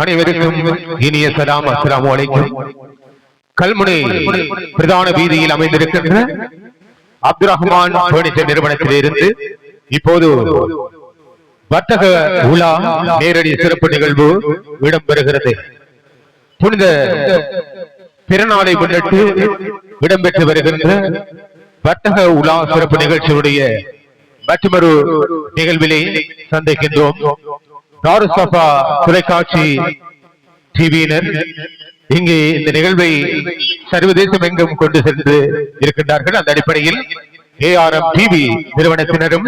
அனைவருக்கும் இனிய சலாம். அஸ்ஸலாமு அலைக்கும். கல்முனை பிரதான வீதியில் அமைந்திருக்கின்ற அப்துல் ரஹ்மான் பர்னிச்சர் நிறுவனத்திலிருந்து இப்போது வர்த்தக உலா நேரடி சிறப்பு நிகழ்வு இடம்பெறுகிறது. புனித பிறநாளை முன்னிட்டு இடம்பெற்று வருகின்ற வர்த்தக உலா சிறப்பு நிகழ்ச்சியுடைய மற்றொரு நிகழ்விலே சந்திக்கின்றோம். தாருசபா தொலைக்காட்சி டிவியினர் இங்கே இந்த நிகழ்வை சர்வதேசம் எங்கும் கொண்டு சென்று இருக்கின்றார்கள். அந்த அடிப்படையில் ARM டிவி நிறுவனத்தினரும்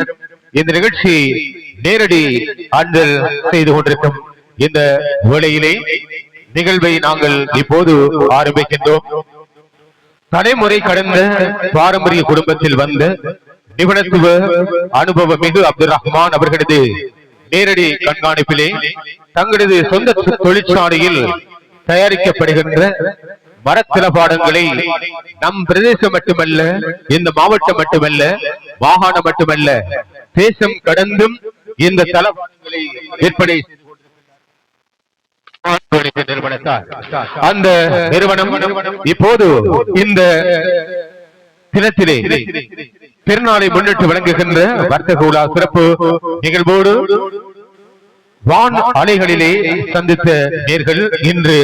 இந்த நிகழ்ச்சி நேரடி ஆண்டல் செய்து கொண்டிருக்கும் இந்த வேளையிலே நிகழ்வை நாங்கள் இப்போது ஆரம்பிக்கின்றோம். தலைமுறை கடந்த பாரம்பரிய குடும்பத்தில் வந்த நிபுணத்துவ அனுபவம் மிகு அப்துல் ரஹ்மான் அவர்களது நேரடி கண்காணிப்பிலே தங்களது சொந்த தொழிற்சாலையில் தயாரிக்கப்படுகின்ற மரத்திலபாடங்களை நம் பிரதேசம் மட்டுமல்ல, இந்த மாவட்டம் மட்டுமல்ல, மாகாணம் மட்டுமல்ல, தேசம் கடந்தும் இந்த தளபாடங்களை விற்பனை நிறுவனத்தார். அந்த நிறுவனம் இப்போது இந்த தினத்திலே திருநாளை முன்னிட்டு வழங்குகின்ற வர்த்தக உலா சிறப்பு நிகழ்வோடு வான் அலைகளிலே சந்தித்த நேர்கள் இன்று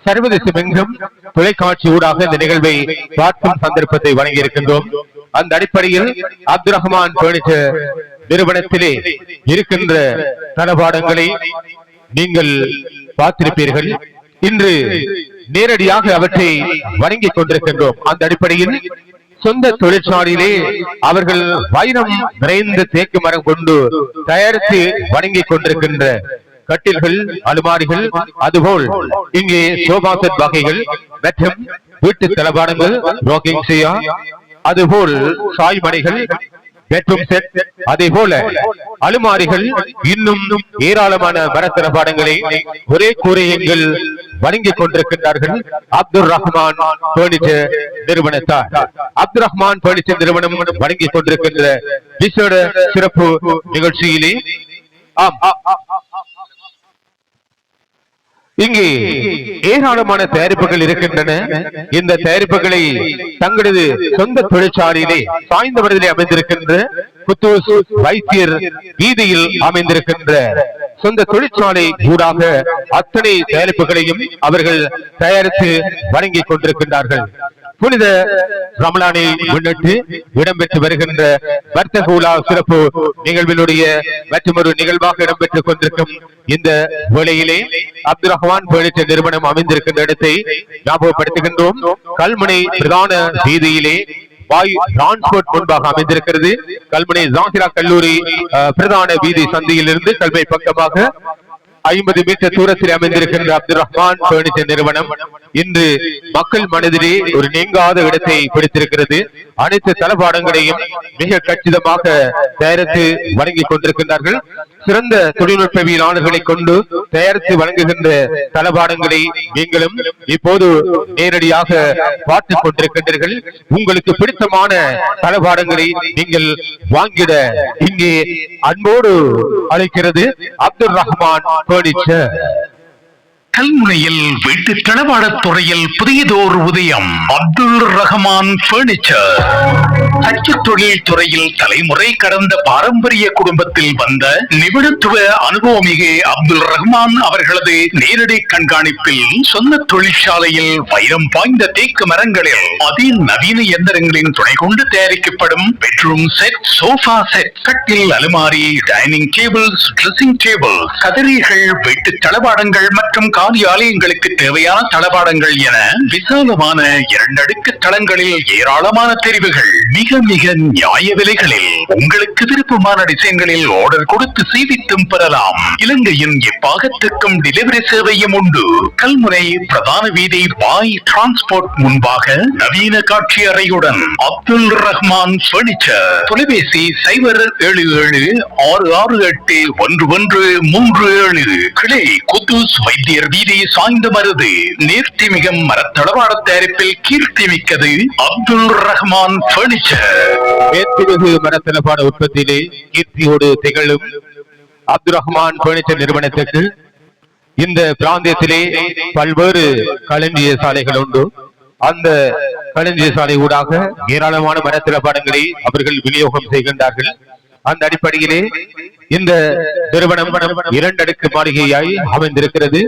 சர்வதேசமெங்கும் தொலைக்காட்சி ஊடாக இந்த நிகழ்வை பார்க்கும் சந்தர்ப்பத்தை வழங்கியிருக்கின்றோம். அந்த அடிப்படையில் அப்துல் ரஹ்மான் பர்னிச்சர் நிறுவனத்திலே இருக்கின்ற தளபாடங்களை நீங்கள் பார்த்திருப்பீர்கள். இன்று நேரடியாக அவற்றை வழங்கிக் கொண்டிருக்கின்றோம். அந்த அடிப்படையில் சொந்த தொழிற்சாலையிலே அவர்கள் வைரம் நிறைந்த தேக்கு மரம் கொண்டு தயாரித்து வழங்கிக் கொண்டிருக்கின்ற கட்டில்கள், அலுமாரிகள், அதுபோல் இங்கே சோபா செட் வகைகள் மற்றும் வீட்டு தளபாடங்கள், ரோக்கிங் சேர், அதுபோல் சாய்மனைகள், பெட்ரூம் செட், அதே போல அலுமாரிகள், இன்னும் ஏராளமான மரத்தளபாடங்களை ஒரே கூரையங்கள் வழங்கிக் கொண்டிருக்கின்றார்கள் அப்துல் ரஹ்மான் பர்னிச்சர் நிறுவனத்தார். அப்துல் ரஹ்மான் பர்னிச்சர் நிறுவனம் வழங்கிக் கொண்டிருக்கின்ற விசேட சிறப்பு நிகழ்ச்சியிலே இங்கே ஏராளமான தயாரிப்புகள் இருக்கின்றன. இந்த தயாரிப்புகளை தங்களது சொந்த தொழிற்சாலையிலே சாய்ந்தவரதிலே அமைந்திருக்கின்ற புத்தூஸ் வைத்தியர் வீதியில் அமைந்திருக்கின்ற சொந்த தொழிற்சாலை ஊடாக அத்தனை தயாரிப்புகளையும் அவர்கள் தயாரித்து வழங்கிக் கொண்டிருக்கின்றார்கள். புனித ரமலானை முன்னிட்டு இடம்பெற்று வருகின்ற வர்த்தக உலா சிறப்பு நிகழ்வினுடைய மற்றொரு நிகழ்வாக இடம்பெற்றுக் கொண்டிருக்கும் இந்த வேளையிலே அப்துல் ரஹ்மான் பர்னிச்சர் நிறுவனம் அமைந்திருக்கின்ற இடத்தை ஞாபகப்படுத்துகின்றோம். கல்முனை பிரதான வீதியிலே டிரான்ஸ்போர்ட் முன்பாக அமைந்திருக்கிறது. கல்முனை ஜாகிரா கல்லூரி பிரதான வீதி சந்தையில் இருந்து கல்வி பக்கமாக 50 மீட்டர் தூரத்தில் அமைந்திருக்கின்ற அப்துல் ரஹ்மான் பர்னிச்சர் நிறுவனம் இன்று மக்கள் மனதிலே ஒரு நீங்காத இடத்தை பிடித்திருக்கிறது. அனைத்து தளபாடங்களையும் மிக கச்சிதமாக தயாரித்து வழங்கிக் கொண்டிருக்கின்றார்கள். சிறந்த தொழில்நுட்பவியலாளர்களை கொண்டு தயாரித்து வழங்குகின்ற தளபாடங்களை நீங்களும் இப்போது நேரடியாக பார்த்துக் கொண்டிருக்கின்றீர்கள். உங்களுக்கு பிடித்தமான தளபாடங்களை நீங்கள் வாங்கிட இங்கே அன்போடு அழைக்கிறது அப்துல் ரஹ்மான் பர்னிச்சர். கல்முனையில் வீட்டு தளபாடத் துறையில் புதியதோர் உதயம். அப்துல் ரஹ்மான் பர்னிச்சர். அச்சு தொழில் துறையில் தலைமுறை கடந்த பாரம்பரிய குடும்பத்தில் வந்த நிபுணத்துவ அனுபவமிகு அப்துல் ரஹ்மான் அவர்களது நேரடி கண்காணிப்பில் சொந்த தொழிற்சாலையில் வைரம் பாய்ந்த தேக்கு மரங்களில் அதிநவீன இயந்திரங்களின் துணை கொண்டு தயாரிக்கப்படும் பெட்ரூம் செட், சோஃபா செட், கட்டில், அலுமாரி, டைனிங் டேபிள்ஸ், ட்ரெஸ்ஸிங் டேபிள், கதிரைகள், வீட்டு தளபாடங்கள் மற்றும் ஆலயங்களுக்கு தேவையான தளபாடங்கள் என விசாலமான 2 அடுக்கு தளங்களில் ஏராளமான தெரிவுகள் மிக மிக நியாய விலைகளில் உங்களுக்கு விருப்பமான டிசைன்களில் ஆர்டர் கொடுத்து செய்வித்தும் பெறலாம். இலங்கையின் எப்பாகத்திற்கும் டெலிவரி சேவையும் உண்டு. கல்முனை பிரதான வீதி பாய் டிரான்ஸ்போர்ட் முன்பாக நவீன காட்சி அறையுடன் அப்துல் ரஹ்மான் பர்னிச்சர். தொலைபேசி 077-668-1137. கிளை குத்தூஸ் வைத்தியர் வீதி சாய்ந்த மருது. நேர்த்திமிகம் மரத்தளவாட தயாரிப்பில் கீர்த்தி மிக்கது அப்துல் ரஹ்மான் பர்னிச்சர். மரத்தளபாட உற்பத்தியிலே கீர்த்தியோடு திகழும் அப்துல் ரஹ்மான் பர்னிச்சர் நிறுவனத்திற்கு இந்த பிராந்தியத்திலே பல்வேறு களஞ்சிய சாலைகள் உண்டு. அந்த களஞ்சிய சாலை ஊடாக ஏராளமான மரத்திலப்பாடங்களை அவர்கள் விநியோகம் செய்கின்றார்கள். அந்த அடிப்படையிலே இந்த நிறுவனம் 2 அடுக்கு மாளிகையாய் அமைந்திருக்கிறது.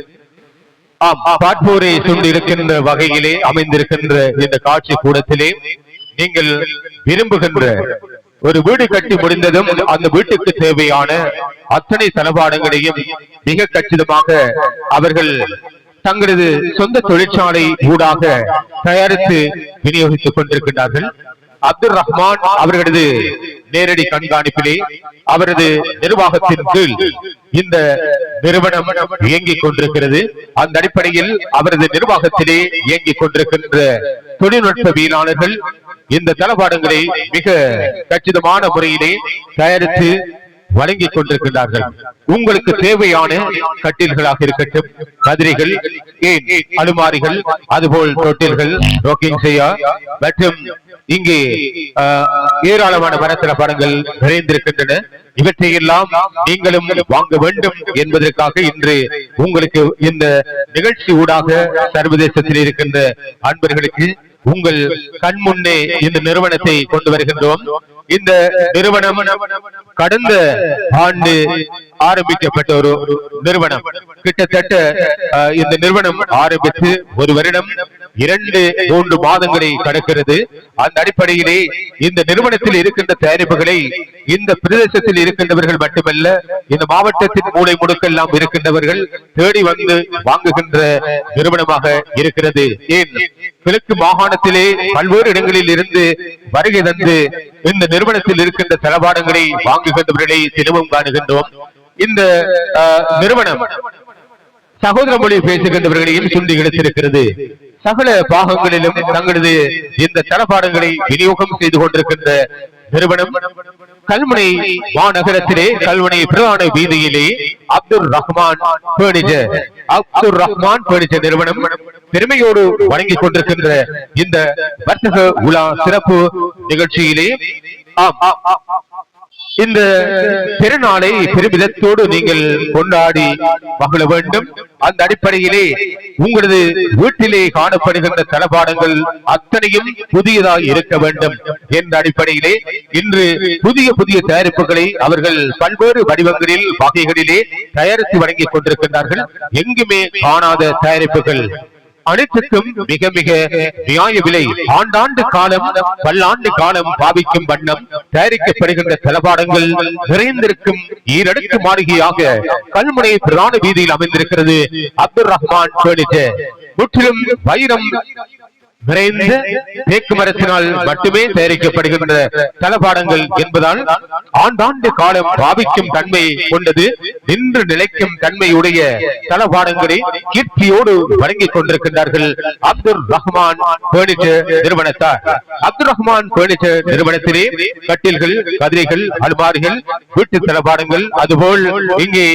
பாட்போரை சுண்டி இருக்கின்ற வகையிலே அமைந்திருக்கின்ற இந்த காட்சி கூடத்திலே நீங்கள் விரும்புகின்ற ஒரு வீடு கட்டி முடிந்ததும் அந்த வீட்டுக்கு தேவையான அத்தனை தளபாடங்களையும் மிக கச்சிதமாக அவர்கள் தங்களது சொந்த தொழிற்சாலை ஊடாக தயாரித்து விநியோகித்துக் கொண்டிருக்கின்றார்கள். அப்துல் ரஹ்மான் அவர்களது நேரடி கண்காணிப்பிலே அவரது நிர்வாகத்தின் கீழ் இந்த நிறுவனம் இயங்கிக் கொண்டிருக்கிறது. அந்த அடிப்படையில் அவரது நிர்வாகத்திலே இயங்கிக் கொண்டிருக்கின்ற தொழில்நுட்பவியலாளர்கள் இந்த தளபாடங்களை மிக கச்சிதமான முறையிலே தயாரித்து வழங்கிக் கொண்டிருக்கின்றார்கள். உங்களுக்கு தேவையான கட்டில்களாக இருக்கட்டும், கதிரைகள், ஏன் அலுமாரிகள், அதுபோல் தொட்டில்கள், ரோக்கிங் செய்யா மற்றும் இங்கே ஏராளமான மரத்திலப்பாடங்கள் நிறைந்திருக்கின்றன. இவற்றையெல்லாம் நீங்களும் வாங்க வேண்டும் என்பதற்காக இன்று உங்களுக்கு இந்த நிகழ்ச்சி ஊடாக சர்வதேசத்தில் இருக்கின்ற அன்பர்களுக்கு உங்கள் கண் முன்னே இந்த நிறுவனத்தை கொண்டு வருகின்றோம். இந்த நிறுவனம் கடந்த ஆண்டு ஆரம்பிக்கப்பட்ட ஒரு நிறுவனம். கிட்டத்தட்ட இந்த நிறுவனம் ஆரம்பித்து 1 வருடம் 2-3 மாதங்களை கடக்கிறது. அந்த அடிப்படையிலே இந்த நிறுவனத்தில் இருக்கின்ற தயாரிப்புகளை இந்த பிரதேசத்தில் இருக்கின்றவர்கள் மட்டுமல்ல, இந்த மாவட்டத்தின் மூலை முடுக்கெல்லாம் இருக்கின்றவர்கள் தேடி வந்து வாங்குகின்ற நிறுவனமாக இருக்கிறது. ஏன் கிழக்கு மாகாணத்திலே பல்வேறு இடங்களில் இருந்து வருகை தந்து இந்த நிறுவனத்தில் இருக்கின்ற தளபாடங்களை வாங்குகின்றவர்களை தினமும் காணுகின்றோம். இந்த நிறுவனம் சகோதர மொழி பேசுகின்றவர்களையும் சுண்டி எடுத்திருக்கிறது. சகல பாகங்களிலும் தங்களது இந்த தளபாடங்களை விநியோகம் செய்து கொண்டிருக்கின்ற நிறுவனம் கல்முனை மாநகரத்திலே கல்முனை பிரதான வீதியிலே அப்துல் ரஹ்மான் பர்னிச்சர் நிறுவனம் பெருமையோடு வழங்கிக் கொண்டிருக்கின்ற இந்த வர்த்தக உலா சிறப்பு நிகழ்ச்சியிலே இந்த திருநாளை பெருமிதத்தோடு நீங்கள் கொண்டாடி மகிழ வேண்டும். அந்த அடிப்படையிலே உங்களது வீட்டிலே காணப்படுகின்ற தளபாடங்கள் அத்தனையும் புதியதாய் இருக்க வேண்டும் என்ற அடிப்படையிலே இன்று புதிய தயாரிப்புகளை அவர்கள் பல்வேறு வடிவங்களில் வகைகளிலே தயாரித்து வழங்கிக் கொண்டிருக்கின்றார்கள். எங்குமே காணாத தயாரிப்புகள், அனைத்துக்கும் மிக மிக நியாய விலை, ஆண்டாண்டு காலம் பல்லாண்டு காலம் பாவிக்கும் வண்ணம் தயாரிக்கப்படுகின்ற தளபாடங்கள் நிறைந்திருக்கும் ஈரடுக்கு மாளிகையாக கல்முனை பிரதான வீதியில் அமைந்திருக்கிறது அப்துல் ரஹ்மான் பர்னிச்சர். முற்றிலும் வைரம் நிறைந்த தேக்கு மரத்தினால் மட்டுமே தயாரிக்கப்படுகின்ற தளபாடங்கள் என்பதால் ஆண்டாண்டு காலம் பாவிக்கும் தன்மை கொண்டது, நின்று நிலைக்கும் தன்மையுடைய தளபாடங்களை கீர்த்தியோடு வழங்கிக் கொண்டிருக்கின்றார்கள் அப்துல் ரஹ்மான் பர்னிச்சர் நிறுவனத்தார். அப்துல் ரஹ்மான் பர்னிச்சர் நிறுவனத்திலே கட்டில்கள், கதிரைகள், அலுமாரிகள், வீட்டு தளபாடங்கள், அதுபோல் இங்கே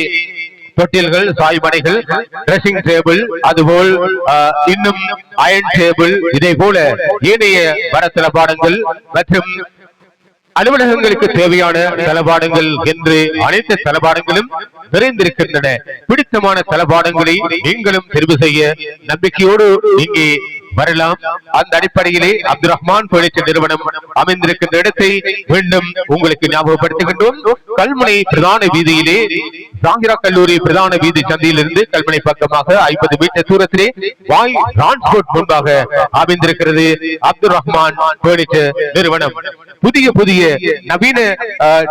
தொட்டில்கள், சாய்மனைகள், ட்ரெஸ்ஸிங் டேபிள், அதுபோல் இன்னும் அயன் டேபிள், இதே போல ஏனைய மரத்தளபாடங்கள் மற்றும் அலுவலகங்களுக்கு தேவையான தளபாடங்கள் என்று அனைத்து தளபாடங்களும் நிறைந்திருக்கின்றன. பிடித்தமான தளபாடங்களை நீங்களும் தெரிவு செய்ய நம்பிக்கையோடு இங்கே வரலாம். அந்த அடிப்படையிலே அப்துல் ரஹ்மான் பர்னிச்சர் நிறுவனம் அமைந்திருக்கின்ற இடத்தை மீண்டும் உங்களுக்கு ஞாபகப்படுத்துகின்றோம். கல்முனை பிரதான வீதியிலே சாகிரா கல்லூரி பிரதான வீதி சந்தையிலிருந்து கல்முனை பக்கமாக 50 மீட்டர் தூரத்திலே வாய் டிரான்ஸ்போர்ட் முன்பாக அமைந்திருக்கிறது அப்துல் ரஹ்மான் பர்னிச்சர் நிறுவனம். புதிய நவீன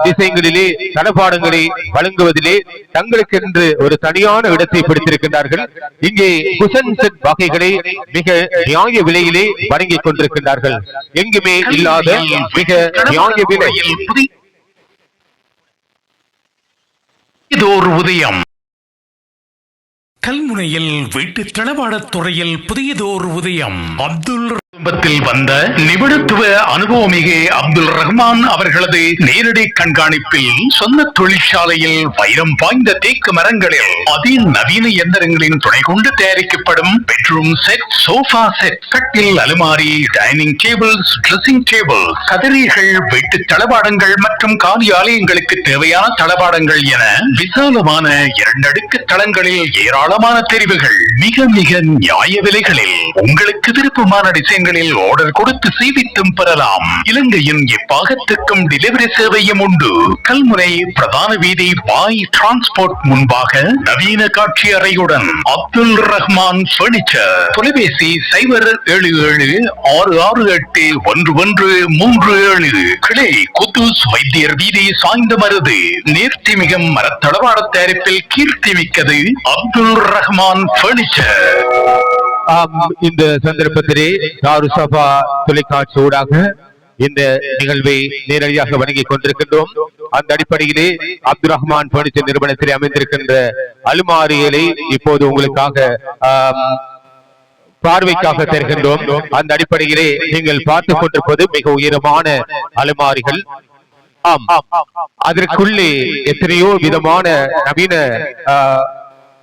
டிசைன்களிலே தளபாடங்களை வழங்குவதிலே தங்களுக்கு என்று ஒரு தனியான இடத்தை பிடித்திருக்கின்றார்கள். இங்கே குஷன் செட் வகைகளை மிக நியாய விலையிலே வழங்கிக் கொண்டிருக்கின்றார்கள். எங்குமே இல்லாத மிக நியாய விலையில் இதோர் உதயம். கல்முனையில் வீட்டு தளபாடத் துறையில் புதியதோர் உதயம். அப்துல் குடும்பத்தில் வந்த நிபுணத்துவ அனுபவமிகு அப்துல் ரஹ்மான் அவர்களது நேரடி கண்காணிப்பில் சொந்த தொழிற்சாலையில் வைரம் பாய்ந்த தேக்கு மரங்களில் அதிநவீன இயந்திரங்களின் துணை கொண்டு தயாரிக்கப்படும் பெட்ரூம் செட், சோஃபா செட், கட்டில், அலுமாரி, டைனிங் டேபிள்ஸ், ட்ரெஸ்ஸிங் டேபிள், கதிரைகள், வீட்டு தளபாடங்கள் மற்றும் காரியாலயங்களுக்கு தேவையான தளபாடங்கள் என விசாலமான 2 அடுக்கு தளங்களில் ஏராளமான தெரிவுகள் மிக மிக நியாய விலைகளில் உங்களுக்கு விருப்பமான டிசைன்களில் ஆர்டர் கொடுத்து செய்வித்தும் பெறலாம். இலங்கையின் எப்பாகத்துக்கும் டெலிவரி சேவையும் உண்டு. கல்முனை பிரதான வீதி பாய் டிரான்ஸ்போர்ட் முன்பாக நவீன காட்சி அறையுடன் அப்துல் ரஹ்மான் பர்னிச்சர். தொலைபேசி 077-668-1137. கிளை குத்தூஸ் வைத்தியர் வீதி சாய்ந்தமருது. நேர்த்திமிகம் மரத்தளவாட தயாரிப்பில் கீர்த்தி மிக்கது அப்துல் ரஹ்மான் பர்னிச்சர். இந்த சந்தர்ப்பத்திலே தாருசபா தொலைக்காட்சி ஊடாக இந்த நிகழ்வை நேரடியாக வழங்கிக் கொண்டிருக்கின்றோம். அந்த அடிப்படையிலே அப்துல் ரஹ்மான் பர்னிச்சர் நிறுவனத்திலே அமைந்திருக்கின்ற அலுமாரிகளை இப்போது உங்களுக்காக பார்வைக்காக தருகின்றோம். அந்த அடிப்படையிலே நீங்கள் பார்த்துக் கொண்டிருப்பது மிக உயரமான அலுமாரிகள். அதற்குள்ளே எத்தனையோ விதமான நவீன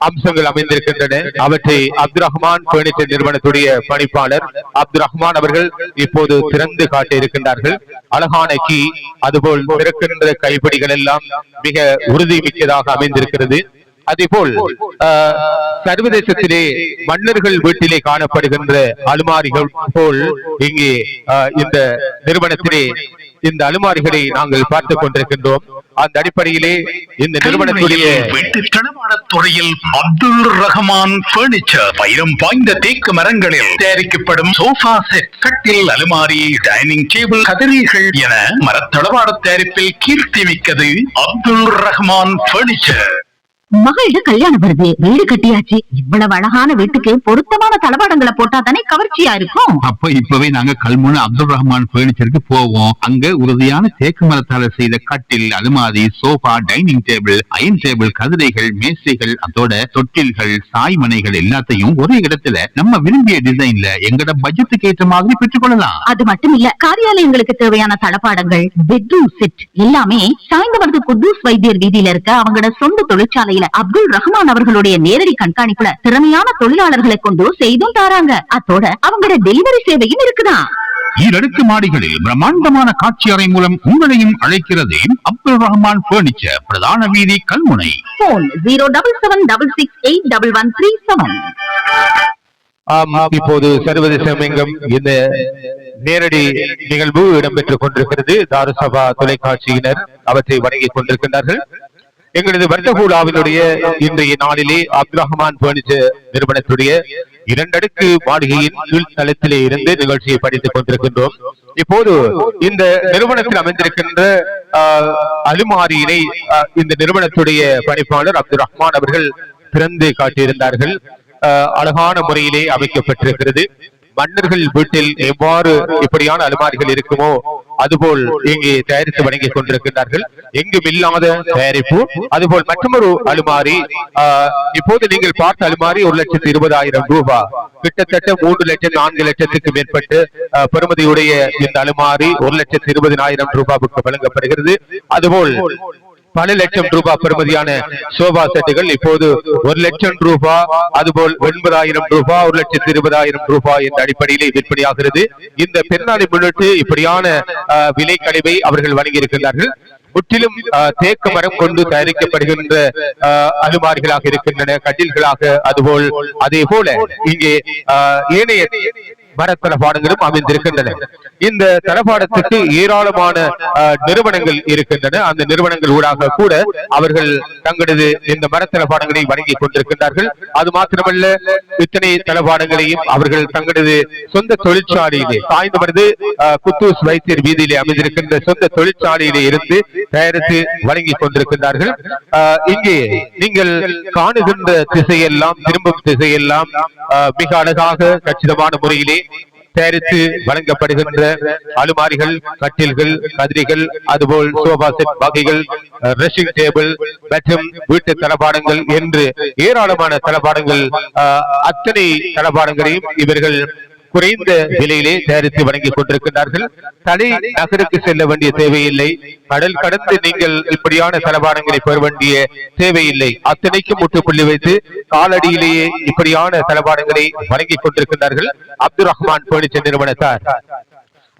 அம்சங்கள் அமைந்திருக்கின்றன. அவற்றை அப்துல் ரஹ்மான் பர்னிச்சர் நிறுவனத்துடைய பணிப்பாளர் அப்துல் ரஹ்மான் அவர்கள் இப்போது திறந்து காட்ட இருக்கின்றார்கள். அழகான கீ, அதுபோல் திறக்கின்ற கைப்பிடிகள் எல்லாம் மிக உறுதி மிக்கதாக அமைந்திருக்கிறது. அதேபோல் சர்வதேசத்திலே மன்னர்கள் வீட்டிலே காணப்படுகின்ற அலுமாரிகள் போல் இங்கே இந்த நிறுவனத்திலே இந்த அலுமாரிகளை நாங்கள் பார்த்துக் கொண்டிருக்கின்றோம். அந்த அடிப்படையிலே இந்த நிறுவனத்துடைய வீட்டு தளவாடத் துறையில் அப்துல் ரஹ்மான் பர்னிச்சர் வைரம் பாய்ந்த தேக்கு மரங்களில் தயாரிக்கப்படும் சோஃபா செட், கட்டில், அலுமாரி, டைனிங் டேபிள், கதிரைகள் என மரத்தளவாட தயாரிப்பில் கீர்த்தி மிக்கது அப்துல் ரஹ்மான் பர்னிச்சர். மகளோட கல்யாணம் வருது, வீடு கட்டியாச்சு. இவ்வளவு அழகான வீட்டுக்கு பொருத்தமான தளபாடங்களை போட்டா தானே கவர்ச்சியா இருக்கும். அப்ப இப்பவே நாங்க கல்முனை அப்துல் ரஹ்மான் பர்னிச்சருக்கு போவோம். அங்க உறுதியான தேக்கு மரத்தால செய்த கட்டில், அலுமாரி, sofa, dining table, iron table, கதிரைகள், மேசைகள், அதோட தொட்டில்கள், சாய்மனைகள் எல்லாத்தையும் ஒரே இடத்துல நம்ம விரும்பிய டிசைன்ல எங்கட பட்ஜெட்டுக்கு ஏற்ற மாதிரி பெற்றுக்கொள்ளலாம். அது மட்டும் இல்ல, காரியாலயங்களுக்கு தேவையான தளபாடங்கள், பெட்ரூம் செட் எல்லாமே சாய்ந்தமருது குத்தூஸ் வைத்தியர் வீதியில இருக்க அவங்களோட சொந்த தொழிற்சாலையில அப்துல் ரஹ்மான் அவர்களுடைய நேரடி கண்காணிப்புல திறமையான தொழிலாளர்களை கொண்டு செய்தும் தாராங்க. அதோட அவங்களோட டெலிவரி சேவையும் இருக்குதான். 2 அடுக்கு மாடிகளில் பிரம்மாண்டமான காட்சி அறை மூலம் உங்களையும் அழைக்கிறது அப்துல் ரஹ்மான் பர்னிச்சர், பிரதான வீதி, கல்முனை. போன் 07766811137. இப்போது சர்வதேசம் எங்கும் இந்த நேரடி நிகழ்வு இடம்பெற்றுக் கொண்டிருக்கிறது. தாருசபா தொலைக்காட்சியினர் அவற்றை வழங்கிக் கொண்டிருக்கின்றார்கள். எங்களது வர்த்தகூடாவினுடைய இன்றைய நாளிலே அப்துல் ரஹ்மான் பர்னிச்சர் நிறுவனத்துடைய 2 அடுக்கு மாளிகையின் கீழ்த்தளத்திலே இருந்து நிகழ்ச்சியை படித்துக் கொண்டிருக்கின்றோம். இப்போது இந்த நிறுவனத்தில் அமைந்திருக்கின்ற அலுமாரியினை இந்த நிறுவனத்துடைய பணிப்பாளர் அப்துல் ரஹ்மான் அவர்கள் திறந்து காட்டியிருந்தார்கள். அழகான முறையிலே அமைக்கப்பட்டிருக்கிறது. மன்னர்கள் வீட்டில் எவ்வாறு இப்படியான அலுமாரிகள் இருக்குமோ அதுபோல் இங்கே தயாரித்து வழங்கிக் கொண்டிருக்கிறார்கள். எங்கும் இல்லாத தயாரிப்பு. அதுபோல் மற்றொரு அலுமாரி, இப்போது நீங்கள் பார்த்த அலுமாரி 1,20,000 ரூபாய், கிட்டத்தட்ட 3 லட்சம் 4 லட்சத்துக்கு மேற்பட்டு பெறுமதியுடைய இந்த அலுமாரி 1,20,000 ரூபாய்க்கு வழங்கப்படுகிறது. அதுபோல் பல லட்சம் ரூபாய் பெறுமதியான சோபா செட்டுகள் இப்போது 1 லட்சம் ரூபாய், அதுபோல் 80,000 ரூபாய், 1,20,000 ரூபாய் என்ற அடிப்படையிலே விற்பனையாகிறது. இந்த பெருநாளை முன்னிட்டு இப்படியான விலை கழிவை அவர்கள் வழங்கியிருக்கிறார்கள். முற்றிலும் தேக்கு மரம் கொண்டு தயாரிக்கப்படுகின்ற அலுமாரிகளாக இருக்கின்றன, கட்டில்களாக. அதுபோல் அதே போல இங்கே ஏனைய மரத்தளபாடங்களும் அமைந்திருக்கின்றன. இந்த தளபாடத்துக்கு ஏராளமான நிறுவனங்கள் இருக்கின்றன. அந்த நிறுவனங்கள் ஊடாக கூட அவர்கள் தங்களது இந்த மரத்தளபாடங்களை வழங்கிக் கொண்டிருக்கின்றார்கள். அது மாத்திரமல்ல, இத்தனை தளபாடங்களையும் அவர்கள் தங்களது சொந்த தொழிற்சாலையிலே சாய்ந்தமருது குத்தூஸ் வைத்தியர் வீதியிலே அமைந்திருக்கின்ற சொந்த தொழிற்சாலையிலே இருந்து தயாரித்து வழங்கிக் கொண்டிருக்கின்றார்கள். இங்கே நீங்கள் காணுகின்ற திசையெல்லாம், திரும்பும் திசையெல்லாம் மிக அழகாக கச்சிதமான முறையிலே தயாரித்து வழங்கப்படுகின்ற அலுமாரிகள், கட்டில்கள், கதிரைகள், அதுபோல் சோபா செட் வகைகள், ட்ரெஸ்ஸிங் டேபிள் மற்றும் வீட்டு தளபாடங்கள் என்று ஏராளமான தளபாடங்கள், அத்தனை தளபாடங்களையும் இவர்கள் குறைந்த விலையிலே தயாரித்து வழங்கிக் கொண்டிருக்கிறார்கள். தனி நகருக்கு செல்ல வேண்டிய தேவையில்லை. கடல் கடந்து நீங்கள் இப்படியான தளபாடங்களை பெற வேண்டிய தேவையில்லை. அத்தனைக்கும் முற்றுப்புள்ளி வைத்து காலடியிலேயே இப்படியான தளபாடங்களை வழங்கிக் கொண்டிருக்கிறார்கள் அப்துல் ரஹ்மான் பர்னிச்சர் நிறுவனத்தார்.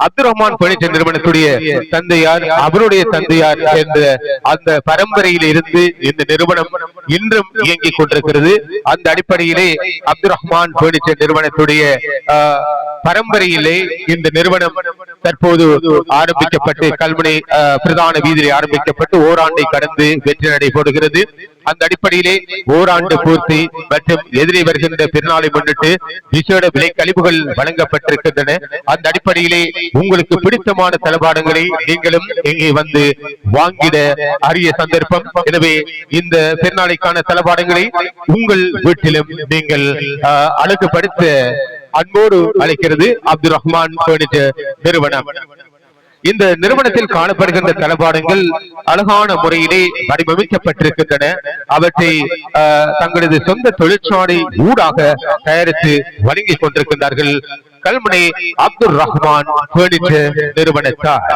அப்துல் ரஹ்மான் பர்னிச்சர் நிறுவனத்துடைய தந்தையார், அவருடைய தந்தையார் என்ற அந்த பரம்பரையில் இருந்து இந்த நிறுவனம் இன்றும் இயங்கிக் கொண்டிருக்கிறது. அந்த அடிப்படையிலே அப்துல் ரஹ்மான் பர்னிச்சர் நிறுவனத்துடைய பரம்பரையிலே இந்த நிறுவனம் தற்போது ஆரம்பிக்கப்பட்டு கல்முனை பிரதான வீதியிலே ஆரம்பிக்கப்பட்டு ஓராண்டை கடந்து வெற்றி நடைபெறுகிறது. அந்த அடிப்படையிலே ஓராண்டு பூர்த்தி மற்றும் எதிரே வருகின்ற பெருநாளை முன்னிட்டு விசேட விலை கழிவுகள் வழங்கப்பட்டிருக்கின்றன. அந்த அடிப்படையிலே உங்களுக்கு பிடித்தமான தளபாடங்களை நீங்களும் இங்கே வந்து வாங்கிட அரிய சந்தர்ப்பம். எனவே இந்த பெருநாளைக்கான தளபாடங்களை உங்கள் வீட்டிலும் நீங்கள் அழகுபடுத்த அன்போடு அழைக்கிறது அப்துல் ரஹ்மான் பர்னிச்சர் நிறுவனம். இந்த நிறுவனத்தில் காணப்படுகின்ற தளபாடங்கள் அழகான முறையிலே வடிவமைக்கப்பட்டிருக்கின்றன. அவற்றை தங்களது சொந்த தொழிற்சாலை ஊடாக தயாரித்து வழங்கிக் கொண்டிருக்கின்றார்கள் கல்முனை அப்துல் ரஹ்மான் பர்னிச்சர் நிறுவனத்தார்.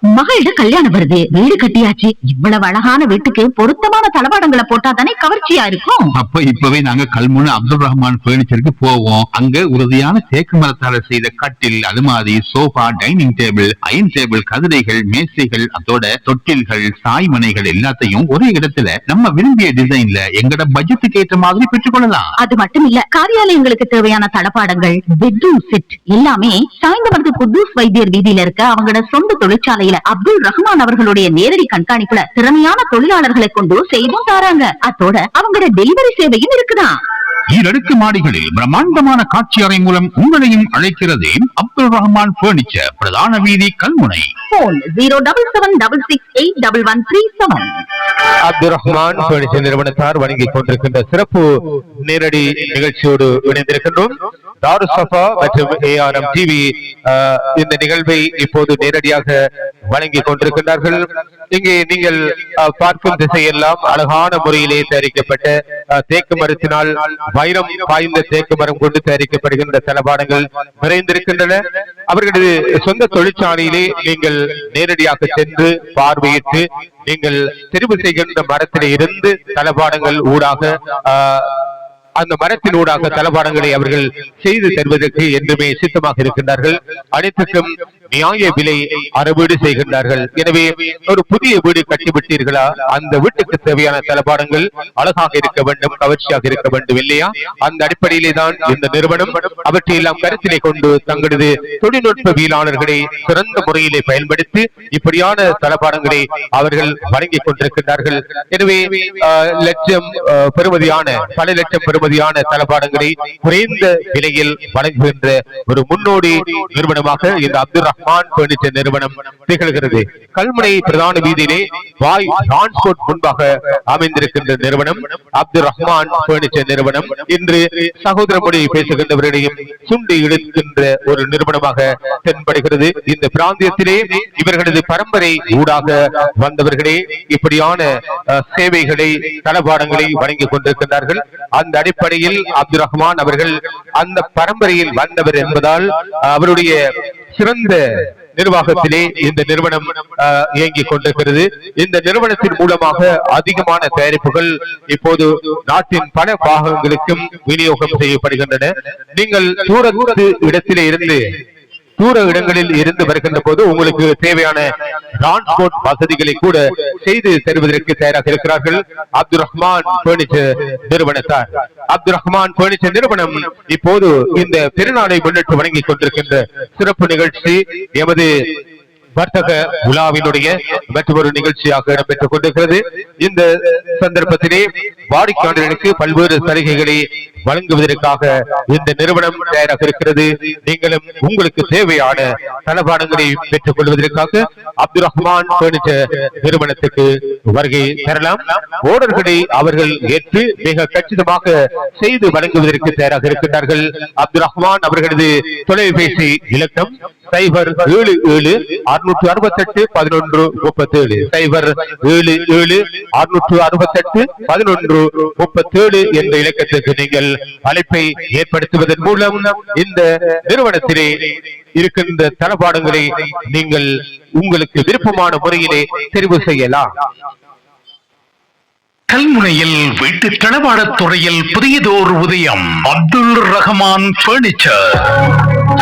மகளிட கல்யாணம் வருது, வீடு கட்டியாச்சு. இவ்வளவு அழகான வீட்டுக்கு பொருத்தமான தளபாடங்களை போட்டா தானே கவர்ச்சியா இருக்கும். அப்ப இப்பவே நாங்க கல்முனை அப்துல் ரஹ்மான் பர்னிச்சருக்கு போவோம். அங்க உறுதியான தேக்கு மரத்தால செய்த கட்டில், அலுமாரி, sofa, dining table, iron table, கதிரைகள், மேசைகள், அதோட தொட்டில்கள், சாய்மனைகள் எல்லாத்தையும் ஒரே இடத்துல நம்ம விரும்பிய டிசைன்ல எங்கட பட்ஜெட்டுக்கு ஏற்ற மாதிரி பெற்றுக்கொள்ளலாம். அது மட்டும் இல்ல, காரியாலயங்களுக்கு தேவையான தளபாடங்கள், பெட்ரூம் செட் எல்லாமே சாய்ந்தமருது குத்தூஸ் வைத்தியர் வீதியில இருக்க அவங்களோட சொந்த தொழிற்சாலையில அப்துல் ரஹ்மான் அவர்களுடைய நேரடி கண்காணிப்புல திறமையான தொழிலாளர்களை கொண்டு செய்தும் தாராங்க. அதோட அவங்களோட டெலிவரி சேவையும் இருக்குதான். ஈரடுக்கு மாடிகளில் பிரம்மாண்டமான காட்சி அறை மூலம் உங்களையும் அழைக்கிறது அப்துல் ரஹ்மான் பர்னிச்சர், பிரதான வீதி, கல்முனை. போன் 07766811137. அப்துல் ரஹ்மான் பர்னிச்சர் நிறுவனத்தார் வழங்கிக் கொண்டிருக்கின்ற சிறப்பு நேரடி நிகழ்ச்சியோடு இணைந்திருக்கின்றோம். தாருசபா மற்றும் ARM TV இந்த நிகழ்வை இப்போது நேரடியாக வழங்கிக் கொண்டிருக்கின்றார்கள். இங்கே நீங்கள் பார்க்கும் திசையெல்லாம் அழகான முறையிலே தயாரிக்கப்பட்ட தேக்கு மரத்தினால் வைரம் பாய்ந்த தேக்கு மரம் கொண்டு தயாரிக்கப்படுகின்ற தளபாடங்கள் நிறைந்திருக்கின்றன. அவர்களது சொந்த தொழிற்சாலையிலே நீங்கள் நேரடியாக சென்று பார்வையிட்டு நீங்கள் தெரிவு செய்கின்ற மரத்திலே இருந்து தளபாடங்கள் ஊடாக அந்த மரத்தின் ஊடாக தளபாடங்களை அவர்கள் செய்து தருவதற்கு என்றுமே சித்தமாக இருக்கின்றார்கள். அனைத்துக்கும் நியாய விலை அறவீடு செய்கின்றார்கள். எனவே ஒரு புதிய வீடு கட்டிவிட்டீர்களா, அந்த வீட்டுக்கு தேவையான தளபாடங்கள் அழகாக இருக்க வேண்டும், கவர்ச்சியாக இருக்க வேண்டும் இல்லையா? அந்த அடிப்படையிலே தான் இந்த நிறுவனம் அவற்றையெல்லாம் கருத்திலே கொண்டு தங்களது தொழில்நுட்பவியலாளர்களை சிறந்த முறையிலே பயன்படுத்தி இப்படியான தளபாடங்களை அவர்கள் வழங்கிக் கொண்டிருக்கின்றார்கள். எனவே லட்சம் பெறுமதியான பல லட்சம் பெறுமதியான தளபாடங்களை குறைந்த விலையில் வழங்குகின்ற ஒரு முன்னோடி நிறுவனமாக இந்த அப்துல் ரஹ்மான் பர்னிச்சர் நிறுவனம் திகழ்கிறது. கல்முனை பிரதான வீதியிலே வாய் டிரான்ஸ்போர்ட் முன்பாக அமைந்திருக்கின்ற நிறுவனம் அப்துல் ரஹ்மான் பர்னிச்சர் நிறுவனம். இன்று சகோதர மொழி பேசுகின்றவர்களையும் சுண்டி இழுக்கின்ற ஒரு நிறுவனமாக தென்படுகிறது. இந்த பிராந்தியத்திலே இவர்களது பரம்பரை ஊடாக வந்தவர்களே இப்படியான சேவைகளை தளபாடங்களை வழங்கிக் கொண்டிருக்கின்றார்கள். அந்த அடிப்படையில் அப்துல் ரஹ்மான் அவர்கள் அந்த பரம்பரையில் வந்தவர் என்பதால் அவருடைய சிறந்த நிர்வாகத்திலே இந்த நிறுவனம் இயங்கிக் கொண்டிருக்கிறது. இந்த நிறுவனத்தின் மூலமாக அதிகமான தயாரிப்புகள் இப்போது நாட்டின் பல பாகங்களுக்கும் விநியோகம் செய்யப்படுகின்றன. நீங்கள் தூரத்து இடத்திலே இருந்து தூர இடங்களில் இருந்து வருகின்ற போது உங்களுக்கு தேவையான டிரான்ஸ்போர்ட் வசதிகளை கூட செய்து தருவதற்கு தயாராக இருக்கிறார்கள் அப்துல் ரஹ்மான் பர்னிச்சர் நிறுவனத்தார். அப்துல் ரஹ்மான் பர்னிச்சர் நிறுவனம் இப்போது இந்த பெருநாளை முன்னிட்டு வழங்கிக் கொண்டிருக்கின்ற சிறப்பு நிகழ்ச்சி எமது வர்த்தக உலாவினுடைய மற்றொரு நிகழ்ச்சியாக இடம்பெற்றுக் கொண்டிருக்கிறது. இந்த சந்தர்ப்பத்திலே வாடிக்கையாளர்களுக்கு பல்வேறு சலுகைகளை வழங்குவதற்காக இந்த நிறுவனம் தயாராக இருக்கிறது. நீங்களும் உங்களுக்கு தேவையான தளபாடங்களை பெற்றுக் கொள்வதற்காக அப்துல் ரஹ்மான் பர்னிச்சர் நிறுவனத்துக்கு வருகை தரலாம். ஓர்டர்களை அவர்கள் ஏற்று மிக கச்சிதமாக செய்து வழங்குவதற்கு தயாராக இருக்கின்றார்கள். அப்துல் ரஹ்மான் அவர்களது தொலைபேசி இலக்கம் 077-668-1137 077-668-1137 என்ற இலக்கத்திற்கு நீங்கள் அழைப்பை ஏற்படுத்துவதன் மூலம் இந்த நிறுவனத்திலே இருக்கின்ற தளபாடங்களை நீங்கள் உங்களுக்கு விருப்பமான முறையிலே தெரிவு செய்யலாம். கல்முனையில் வீட்டு தளபாடத் துறையில் புதியதோர் உதயம். அப்துல் ரஹ்மான் பர்னிச்சர்.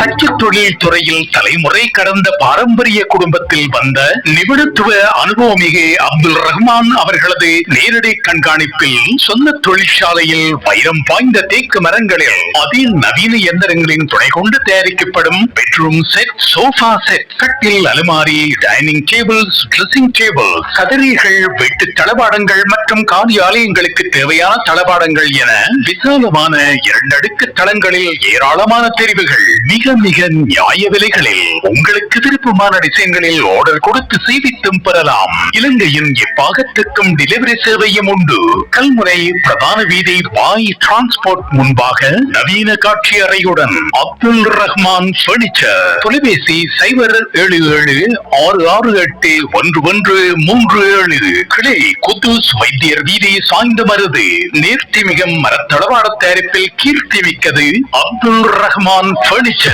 தச்சு தொழில் துறையில் தலைமுறை கடந்த பாரம்பரிய குடும்பத்தில் வந்த நிபுணத்துவ அனுபவமிகு அப்துல் ரஹ்மான் அவர்களது நேரடி கண்காணிப்பில் சொந்த தொழிற்சாலையில் வைரம் பாய்ந்த தேக்கு மரங்களில் அதிநவீன இயந்திரங்களின் துணை கொண்டு தயாரிக்கப்படும் பெட்ரூம் செட், சோஃபா செட், கட்டில், அலுமாரி, டைனிங் டேபிள்ஸ், ட்ரெஸ்ஸிங் டேபிள், கதறிகள், வீட்டு தளபாடங்கள் மற்றும் காரியாலயங்களுக்கு தேவையான தளபாடங்கள் என விசாலமான 2 அடுக்கு தளங்களில் ஏராளமான தெரிவுகள் மிக மிக நியாய விலைகளில் உங்களுக்கு விருப்பமான டிசைன்களில் ஆர்டர் கொடுத்து செய்தித்தும் பெறலாம். இலங்கையின் எப்பாகத்துக்கும் டெலிவரி சேவையும் உண்டு. கல்முனை பிரதான வீதி பாய் டிரான்ஸ்போர்ட் முன்பாக நவீன காட்சி அறையுடன் அப்துல் ரஹ்மான் பர்னிச்சர். தொலைபேசி 07076681137. கிளை குத்தூஸ் வைத்தியர் வீதி சாய்ந்தமருது. நேர்த்திமிகம் மரத்தளவாட தயாரிப்பில் கீர்த்தி மிக்கது அப்துல் ரஹ்மான் பர்னிச்சர்.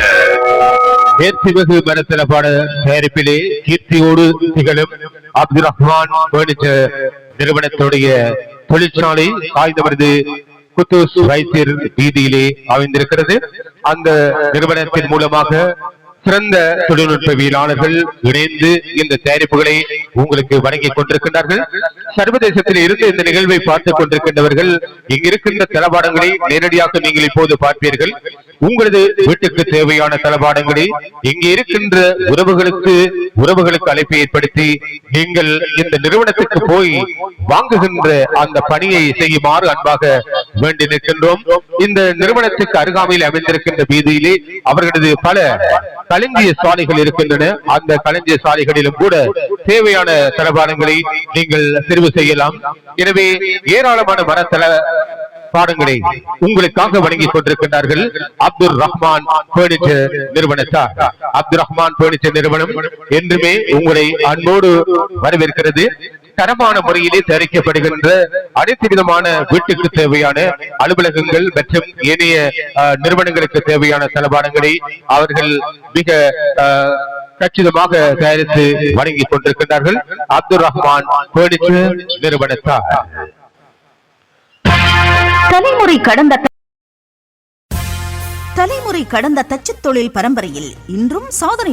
நேர்த்திமிகு மரத்தளபாட தயாரிப்பிலே கீர்த்தியோடு திகழும் அப்துல் ரஹ்மான் பர்னிச்சர் நிறுவனத்துடைய தொழிற்சாலை சாய்ந்தமருது குத்தூஸ் வைத்தியர் வீதியிலே அமைந்திருக்கிறது. அந்த நிறுவனத்தின் மூலமாக சிறந்த தொழில்நுட்பவியலாளர்கள் இணைந்து இந்த தயாரிப்புகளை உங்களுக்கு வழங்கிக் கொண்டிருக்கின்றார்கள். சர்வதேசத்தில் இருந்து இந்த நிகழ்வை பார்த்துக் கொண்டிருக்கின்றவர்கள் இங்கிருக்கின்ற தளபாடங்களை நேரடியாக நீங்கள் இப்போது பார்ப்பீர்கள். உங்களது வீட்டுக்கு தேவையான தளபாடங்களை இங்கே இருக்கின்ற உறவுகளுக்கு அழைப்பை ஏற்படுத்தி நீங்கள் இந்த நிறுவனத்துக்கு போய் வாங்குகின்ற அந்த பணியை செய்யுமாறு அன்பாக வேண்டி நிற்கின்றோம். இந்த நிறுவனத்துக்கு அருகாமையில் அமைந்திருக்கின்ற வீதியிலே அவர்களது பல களஞ்சிய சாலைகள் இருக்கின்றன. அந்த களஞ்சிய சாலைகளிலும் கூட தேவையான தளபாடங்களை நீங்கள் தெரிவு செய்யலாம். எனவே ஏராளமான மரத்தள பாடங்களை உங்களுக்காக வழங்கிக் கொண்டிருக்கின்றார்கள் அப்துல் ரஹ்மான் பர்னிச்சர் நிறுவனத்தார். அப்துல் ரஹ்மான் பர்னிச்சர் நிறுவனம் என்றுமே உங்களை அன்போடு வரவேற்கிறது. தரமான முறையிலே தயாரிக்கப்படுகின்ற அனைத்து விதமான வீட்டுக்கு தேவையான அலுவலகங்கள் மற்றும் ஏனைய நிறுவனங்களுக்கு தேவையான தளபாடங்களை அவர்கள் மிக கச்சிதமாக தயாரித்து வழங்கிக் கொண்டிருக்கின்றார்கள். அப்துல் ரஹ்மான் பர்னிச்சர் நிறுவனத்தார். தலைமுறை கடந்த தச்சு தொழில் பரம்பரையில் இன்றும் சாதனை.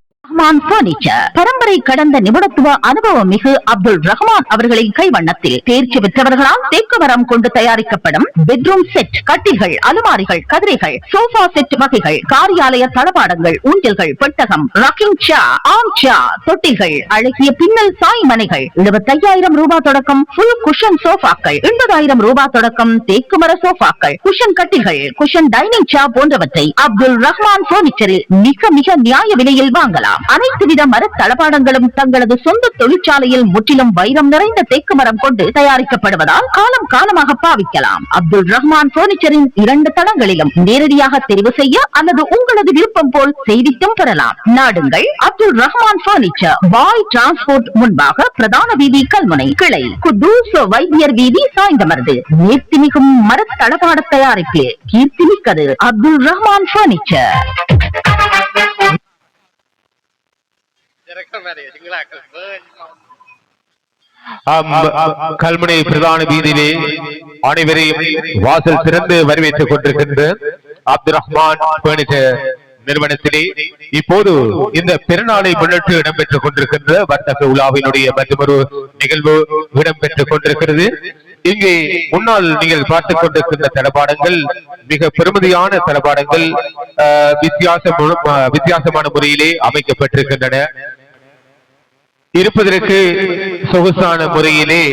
பரம்பரை கடந்த நிபுணத்துவ அனுபவம் மிகு அப்துல் ரஹ்மான் அவர்களின் கைவண்ணத்தில் தேர்ச்சி பெற்றவர்களால் தேக்கு மரம் கொண்டு தயாரிக்கப்படும் பெட்ரூம் செட், கட்டில்கள், அலுமாரிகள், கதிரைகள், சோஃபா செட் வகைகள், காரியாலய தளபாடங்கள், ஊஞ்சல்கள், பெட்டகம், ராக்கிங் சேர், ஆர்ம் சேர், தொட்டில்கள், அழகிய பின்னல் சாய்மனைகள் 75,000 ரூபாய் தொடக்கம் ஃபுல் குஷன் சோஃபாக்கள், 80,000 ரூபாய் தொடக்கம் தேக்கு மர சோஃபாக்கள், குஷன் கட்டில்கள், குஷன் டைனிங் சேர் போன்றவற்றை அப்துல் ரஹ்மான் பர்னிச்சரில் மிக மிக நியாய விலையில் வாங்கலாம். அனைத்து வித மர தளபாடங்களும் தங்களது சொந்த தொழிற்சாலையில் முற்றிலும் வைரம் நிறைந்த தேக்கு மரம் கொண்டு தயாரிக்கப்படுவதால் காலம் காலமாக பாவிக்கலாம். அப்துல் ரஹ்மான் பர்னிச்சரின் 2 தளங்களிலும் நேரடியாக தெரிவு செய்ய அல்லது உங்களது விருப்பம் போல் செய்தித்தும் பெறலாம். நாடுங்கள் அப்துல் ரஹ்மான் பர்னிச்சர், பாய் டிரான்ஸ்போர்ட் முன்பாக பிரதான வீதி கல்முனை, கிளை குத்தூஸ் வைத்தியர் வீதி சாய்ந்தமருது. நேர்த்திமிகும் மர தளபாட தயாரிப்பில் கீர்த்தி மிக்கது அப்துல் ரஹ்மான் பர்னிச்சர். கல்முனை பிரதான வீதியிலே அனைவரையும் வாசல் திறந்து வரவேற்றுக் கொண்டிருக்கின்ற அப்துல் ரஹ்மான் பர்னிச்சர் நிறுவனத்திலே இப்போது இந்த பெருநாளை முன்னிட்டு இடம்பெற்றுக் கொண்டிருக்கின்ற வர்த்தக உலாவினுடைய மற்றொரு நிகழ்வு இடம்பெற்றுக் கொண்டிருக்கிறது. இங்கே முன்னால் நீங்கள் பார்த்துக் கொண்டிருக்கின்ற தளபாடங்கள் மிக பெருமதியான தளபாடங்கள், வித்தியாசமான முறையிலே அமைக்கப்பட்டிருக்கின்றன. இருப்பதற்கு சொகுசான முறையிலே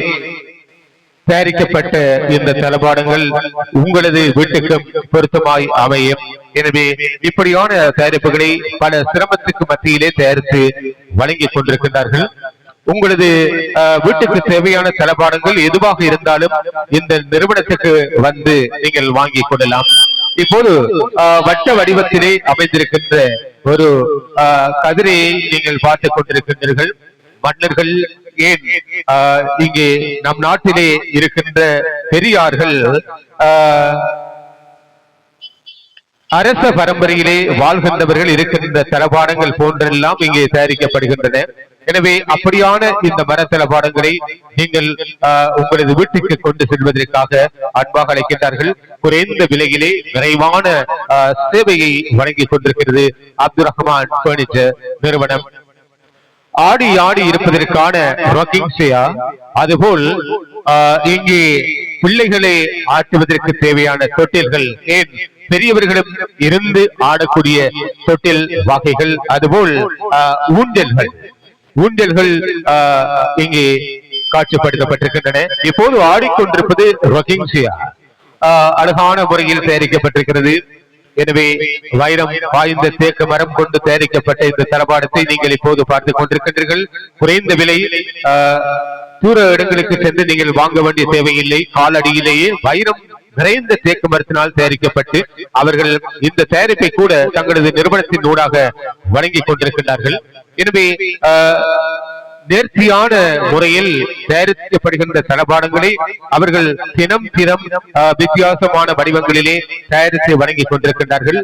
தயாரிக்கப்பட்ட இந்த தளபாடங்கள் உங்களது வீட்டுக்கு பொருத்தமாய் அமையும். எனவே இப்படியான தயாரிப்புகளை பல சிரமத்துக்கு மத்தியிலே தயாரித்து வழங்கிக் கொண்டிருக்கின்றார்கள். உங்களது வீட்டுக்கு தேவையான தளபாடங்கள் எதுவாக இருந்தாலும் இந்த நிறுவனத்துக்கு வந்து நீங்கள் வாங்கிக் கொள்ளலாம். இப்போது வட்ட வடிவத்திலே அமைந்திருக்கின்ற ஒரு கதிரையை நீங்கள் பார்த்துக் கொண்டிருக்கின்றீர்கள். மன்னர்கள் ஏன் இங்கே நம் நாட்டிலே இருக்கின்ற பெரியார்கள் அரச பரம்பரையிலே வாழ்கின்றவர்கள் இருக்கின்ற தளபாடங்கள் போன்றெல்லாம் இங்கே தயாரிக்கப்படுகின்றன. எனவே அப்படியான இந்த மர தளபாடங்களை நீங்கள் உங்களது வீட்டுக்கு கொண்டு செல்வதற்காக அன்பாக அழைக்கின்றார்கள். குறைந்த விலையிலே விரைவான சேவையை வழங்கிக் கொண்டிருக்கிறது அப்துல் ரஹ்மான் பர்னிச்சர் நிறுவனம். ஆடி ஆடி இருப்பதற்கான ராக்கிங் சேர், அதுபோல் இங்கே பிள்ளைகளை ஆட்டுவதற்கு தேவையான தொட்டில்கள், ஏன் பெரியவர்களும் இருந்து ஆடக்கூடிய தொட்டில் வகைகள், அதுபோல் ஊஞ்சல்கள் இங்கே காட்சிப்படுத்தப்பட்டிருக்கின்றன. இப்போது ஆடிக்கொண்டிருப்பது ராக்கிங் சேர், அழகான முறையில் தயாரிக்கப்பட்டிருக்கிறது. எனவே வைரம் வாய்ந்த தேக்கு மரம் கொண்டு தயாரிக்கப்பட்ட இந்த தளபாடத்தை நீங்கள் இப்போது பார்த்துக் கொண்டிருக்கின்றீர்கள். குறைந்த விலை, தூர இடங்களுக்கு சென்று நீங்கள் வாங்க வேண்டிய தேவையில்லை. காலடியிலேயே வைரம் நிறைந்த தேக்கு மரத்தினால் தயாரிக்கப்பட்டு அவர்கள் இந்த தயாரிப்பை கூட தங்களது நிறுவனத்தின் ஊடாக வழங்கிக் கொண்டிருக்கின்றார்கள். எனவே நேர்த்தியான முறையில் தயாரிக்கப்படுகின்ற தளபாடங்களை அவர்கள் தினம் வித்தியாசமான வடிவங்களிலே தயாரித்து வழங்கிக் கொண்டிருக்கின்றார்கள்.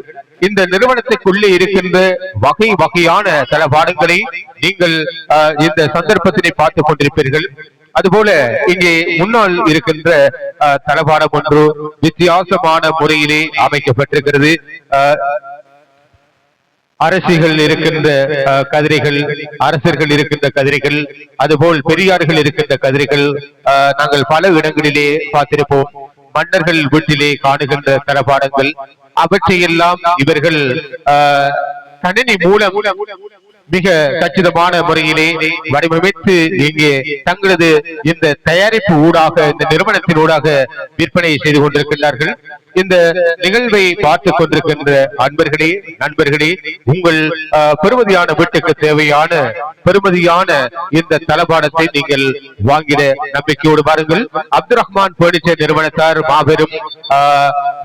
இந்த நிறுவனத்துக்குள்ளே இருக்கின்ற வகை வகையான தளபாடங்களை நீங்கள் இந்த சந்தர்ப்பத்தினை பார்த்துக் கொண்டிருப்பீர்கள். அதுபோல இங்கே முன்னால் இருக்கின்ற தளபாடம் ஒன்று வித்தியாசமான முறையிலே அமைக்கப்பட்டிருக்கிறது. அரசிகள் இருக்கின்ற கதிரைகள், அரசர்கள் இருக்கின்ற கதிரைகள், அதுபோல் பெரியார்கள் இருக்கின்ற கதிரைகள் நாங்கள் பல இடங்களிலே பார்த்திருப்போம். மன்னர்கள் வீட்டிலே காணுகின்ற தளபாடங்கள், அவற்றையெல்லாம் இவர்கள் கணினி மூலம் மிக கச்சிதமான முறையிலே வடிவமைத்து இங்கே தங்களது இந்த தயாரிப்பு ஊடாக, இந்த நிறுவனத்தின் ஊடாக விற்பனை செய்து கொண்டிருக்கின்றார்கள். இந்த நிகழ்வை பார்த்துக் கொண்டிருக்கின்ற அன்பர்களே, நண்பர்களே, உங்கள் பெருமதியான வீட்டுக்கு தேவையான பெருமதியான இந்த தளபாடத்தை நீங்கள் வாங்கிட நம்பிக்கையோடு பாருங்கள். அப்துல் ரஹ்மான் பர்னிச்சர் நிறுவனத்தார் மாபெரும்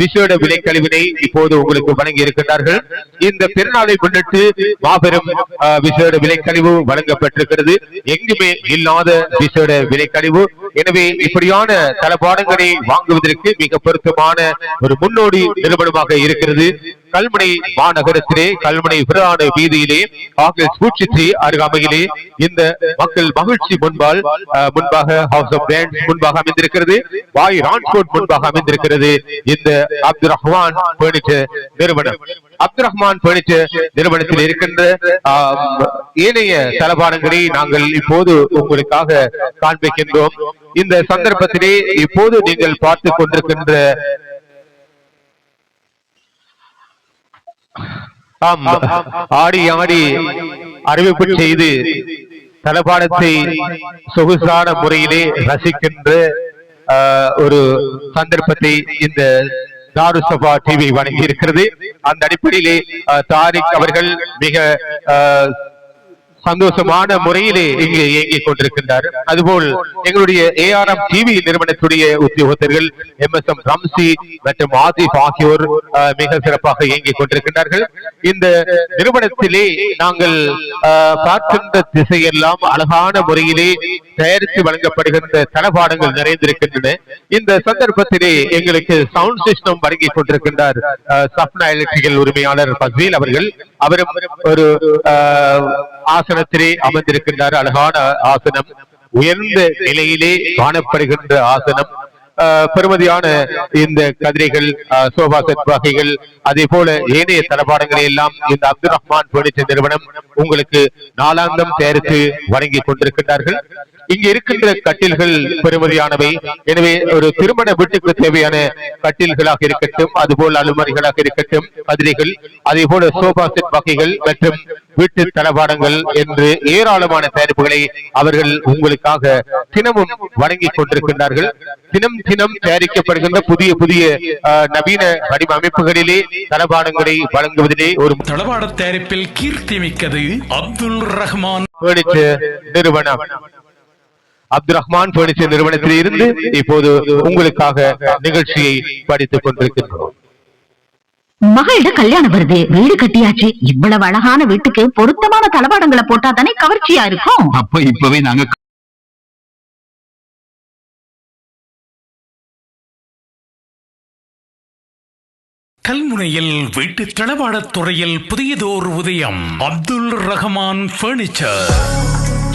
விசேட விலைக்கழிவினை இப்போது உங்களுக்கு வழங்கி இருக்கின்றார்கள். இந்த பெருநாளை முன்னிட்டு மாபெரும் விசேட விலைக்கழிவு வழங்கப்பட்டிருக்கிறது. எங்குமே இல்லாத விசேட விலைக்கழிவு. எனவே இப்படியான தளபாடங்களை வாங்குவதற்கு மிக பொருத்தமான ஒரு முன்னோடி நிறுவனமாக இருக்கிறது. கல்முனை மாநகரத்திலே, கல்முனை பிரதான வீதியிலே, அருகாமையிலே இந்த மக்கள் மகிழ்ச்சி முன்பாக ஹவுஸ் ஆஃப் பிராண்ட்ஸ் முன்பாக அமைந்திருக்கிறது. வாய் ரான்ஸ்கோட் முன்பாக அமைந்திருக்கிறது இந்த அப்துல் ரஹ்மான் பர்னிச்சர் நிறுவனம். அப்துல் ரஹ்மான் பர்னிச்சர் நிறுவனத்தில் இருக்கின்ற ஏனைய தளபாடங்களை நாங்கள் இப்போது உங்களுக்காக காண்பிக்கின்றோம். இந்த சந்தர்ப்பத்திலே இப்போது நீங்கள் பார்த்துக் கொண்டிருக்கின்ற ஆடி ஆடி அறிவிப்பு செய்து தளபாடத்தை சொகுசான முறையிலே ரசிக்கின்ற ஒரு சந்தர்ப்பத்தை இந்த தாருசபா டிவி வழங்கி இருக்கிறது. அந்த அடிப்படையிலே தாரிக் அவர்கள் மிக சந்தோஷமான முறையிலே இங்கே இயங்கிக் கொண்டிருக்கின்றார். அதுபோல் எங்களுடைய ARM டிவி நிறுவனத்துடைய உத்தியோகத்தர்கள் MSM ரம்சி மற்றும் ஆசிப் ஆகியோர் மிக சிறப்பாக இயங்கிக் கொண்டிருக்கின்றார்கள். இந்த நிறுவனத்திலே நாங்கள் பார்க்கின்ற திசையெல்லாம் அழகான முறையிலே தயாரித்து வழங்கப்படுகின்ற தளபாடங்கள் நிறைந்திருக்கின்றன. இந்த சந்தர்ப்பத்திலே எங்களுக்கு சவுண்ட் சிஸ்டம் வழங்கிக் கொண்டிருக்கின்றார் சப்னா எலக்ட்ரிக்கல் உரிமையாளர் பஸ்வீல் அவர்கள். அவரும் ஒரு ஆசனத்திலே அமர்ந்திருக்கின்றார். அழகான ஆசனம், உயர்ந்த நிலையிலே காணப்படுகின்ற ஆசனம். பெருமதியான இந்த கதிரைகள், சோபா செட் வகைகள், அதே போல ஏனைய தளபாடங்களை எல்லாம் இந்த அப்துல் ரஹ்மான் பர்னிச்சர் நிறுவனம் உங்களுக்கு நாளாந்தம் தயாரித்து வழங்கி கொண்டிருக்கின்றார்கள். இங்க இருக்கின்ற கட்டில்கள் பெருமதியானவை. எனவே ஒரு திருமண வீட்டுக்கு தேவையான கட்டில்களாக இருக்கட்டும், அதுபோல் அலுமாரிகளாக இருக்கட்டும், கதிரைகள், அதே போல சோபா செட் வகைகள் மற்றும் வீட்டு தளபாடங்கள் என்று ஏராளமான தயாரிப்புகளை அவர்கள் உங்களுக்காக தினமும் வழங்கிக் கொண்டிருக்கின்றார்கள். தினம் தயாரிக்கப்படுகின்ற புதிய நவீன வடிவமைப்புகளிலே தளபாடங்களை வழங்குவதிலே ஒரு தளபாட தயாரிப்பில் கீர்த்தி மிக்கது அப்துல் ரஹ்மான் பர்னிச்சர் நிறுவனம். அப்துல் ரஹ்மான் பர்னிச்சர் நிறுவனத்தில் இருந்து இப்போது உங்களுக்காக நிகழ்ச்சியை படித்துக் கொண்டிருக்கின்றோம். மகளிட கல்யாணம் வருது, வீடு கட்டியாச்சு. இவ்வளவு அழகான வீட்டுக்கு பொருத்தமான தளபாடங்களை போட்டா தானே கவர்ச்சியா இருக்கும். அப்ப இப்பவே நாங்க கல்முனையில் வீட்டு தளவாடத் துறையில் புதியதோர் உதயம். அப்துல் ரஹ்மான் பர்னிச்சர்.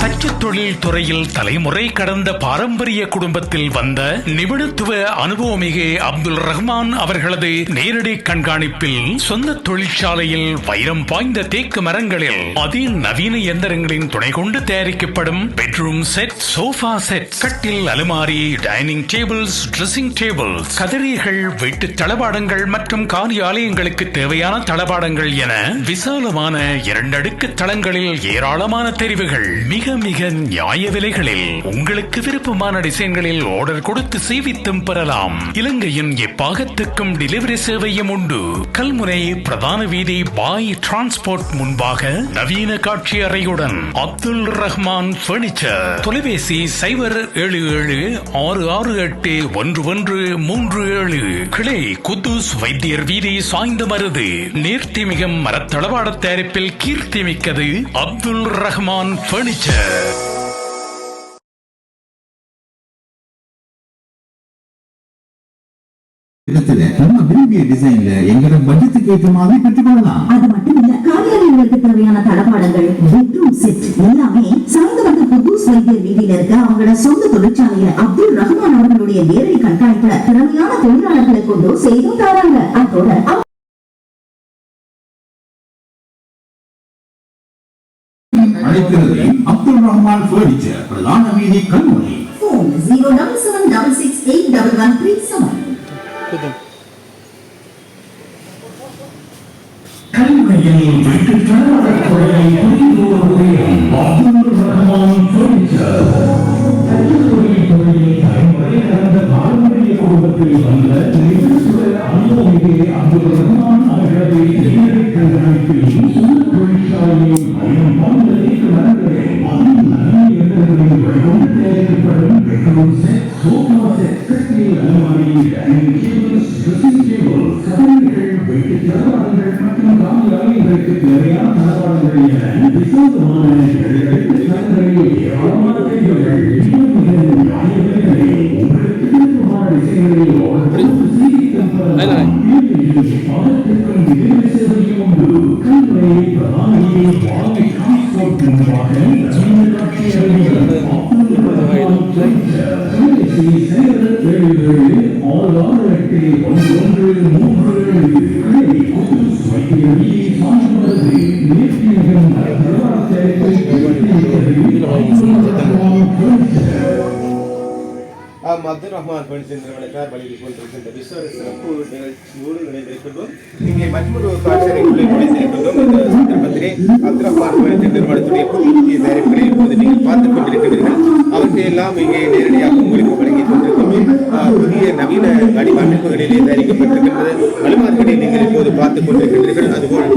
தச்சு தொழில் துறையில் தலைமுறை கடந்த பாரம்பரிய குடும்பத்தில் வந்த நிபுணத்துவ அனுபவமிகு அப்துல் ரஹ்மான் அவர்களது நேரடி கண்காணிப்பில் சொந்த தொழிற்சாலையில் வைரம் பாய்ந்த தேக்கு மரங்களில் அதிநவீன இயந்திரங்களின் துணை கொண்டு தயாரிக்கப்படும் பெட்ரூம் செட், சோஃபா செட், கட்டில், அலுமாரி, டைனிங் டேபிள்ஸ், ட்ரெஸ்ஸிங் டேபிள்ஸ், கதிரைகள், வீட்டு தளபாடங்கள் மற்றும் காரியாலயங்களுக்கு தேவையான தளபாடங்கள் என விசாலமான 2 அடுக்கு தளங்களில் ஏராளமான தெரிவுகள் மிக மிக நியாய விலைகளில் உங்களுக்கு விருப்பமான டிசைன்களில் ஆர்டர் கொடுத்து சேவித்தும் பெறலாம். இலங்கையின் எப்பாகத்துக்கும் டெலிவரி சேவையும் உண்டு. கல்முனை பிரதான வீதி பாய் டிரான்ஸ்போர்ட் முன்பாக நவீன காட்சி அறையுடன் அப்துல் ரஹ்மான் பர்னிச்சர். தொலைபேசி 077-668-1137. கிளை குத்தூஸ் வைத்தியர் வீதி, சாய்ந்தமருது. நேர்த்திமிகம் மரத்தளவாட தயாரிப்பில் கீர்த்தி மிக்கது அப்துல் ரஹ்மான் பர்னிச்சர். விரும்பிய டிசைன்ல எங்களோட பட்ஜெட்டுக்கு ஏற்ற மாதிரி பெற்றுக்கொள்ளலாம். அது மட்டும் இல்ல, காரியாலயங்களுக்கு தேவையான தளபாடங்கள், பெட்ரூம் செட் எல்லாமே சாய்ந்தமருது குத்தூஸ் வைத்தியர் வீதியில இருக்க அவங்களோட சொந்த தொழிற்சாலையில அப்துல் ரஹ்மான் அவர்களுடைய நேரடி கண்காணிப்புல திறமையான தொழிலாளர்களை கொண்டு செய்தும் தராங்க. அதோட அழைக்கிறது அப்துல் ரஹ்மான் பர்னிச்சர், பிரதான வீதி, கல்முனை. phone 07766811137. கல்முனையில் வீட்டு தளவாடத் துறையில் புதியதோர் உதயம். அப்துல் ரஹ்மான் பர்னிச்சர். தச்சு தொழில் துறையில் தலைமுறை கடந்த பாரம்பரிய குடும்பத்தில் வந்த நிபுணத்துவ அனுபவமிகு அப்துல் ரஹ்மான் அவர்களது நேரடி கண்காணிப்பில் சொந்த தொழிற்சாலையில் வைரம் பாய்ந்த தேக்கு மரங்களில் அதிநவீன இயந்திரங்களின் வடிவம் தயாரிக்கப்படும் பெட்ரூம் செட், சோஃபா செட், கட்டில், அலுமாரி, டைனிங் டேபிள்ஸ், ட்ரெஸ்ஸிங் டேபிள்ஸ், கதிரைகள், வீட்டு தளவாடங்கள் மற்றும் காரியாலயங்களுக்கு தேவையான தளவாடங்கள் என விசாலமான 2 அடுக்கு தளங்களில் ஏராளமான தெரிவுகள் மிக மிக நியாய விலைகளில் உங்களுக்கு விருப்பமான டிசைன்களில் ஆர்டர் கொடுத்து சேவித்தும் பெறலாம். பாதத்திற்கும் டெலிவரி சேவையும் உண்டு. கல்முனை பிரதான வீதி பாய் டிரான்ஸ்போர்ட் முன்பாக நவீன காட்சி அறையுடன் அப்துல் ரஹ்மான் பர்னிச்சர். தொலைபேசி 077-668-1137. கிளை குத்தூஸ் வைத்தியர் வீதி, சாய்ந்தமருது. நேர்த்திமிகும் மரத்தளவாட தயாரிப்பில் கீர்த்தி மிக்கது அப்துல் ரஹ்மான் பர்னிச்சர். அப்துல் ரஹ்மான் பர்னிச்சர் நிறுவனத்தார் வழங்கிக் கொண்டிருக்கின்ற விஸ்வர சிறப்பு நிகழ்ச்சியோடு இணைந்திருக்கின்றோம். இங்கே மற்றொரு காட்சியறைக்குள்ளே நுழைந்திருக்கின்றோம். இந்த சந்தர்ப்பத்திலே அப்துல் ரஹ்மான் பர்னிச்சர் நிறுவனத்துடைய புதிய தயாரிப்புகளை இப்போது நீங்கள் பார்த்துக் கொண்டிருக்கிறீர்கள். அவற்றையெல்லாம் இங்கே நேரடியாக உங்களுக்கு வழங்கிக் கொண்டிருக்கின்றோம். புதிய நவீன வடிவமைப்புகளிலே தயாரிக்கப்பட்டிருக்கின்றது. அலுமாரிகளை நீங்கள் இப்போது பார்த்துக் கொண்டிருக்கின்றீர்கள். அதுபோல்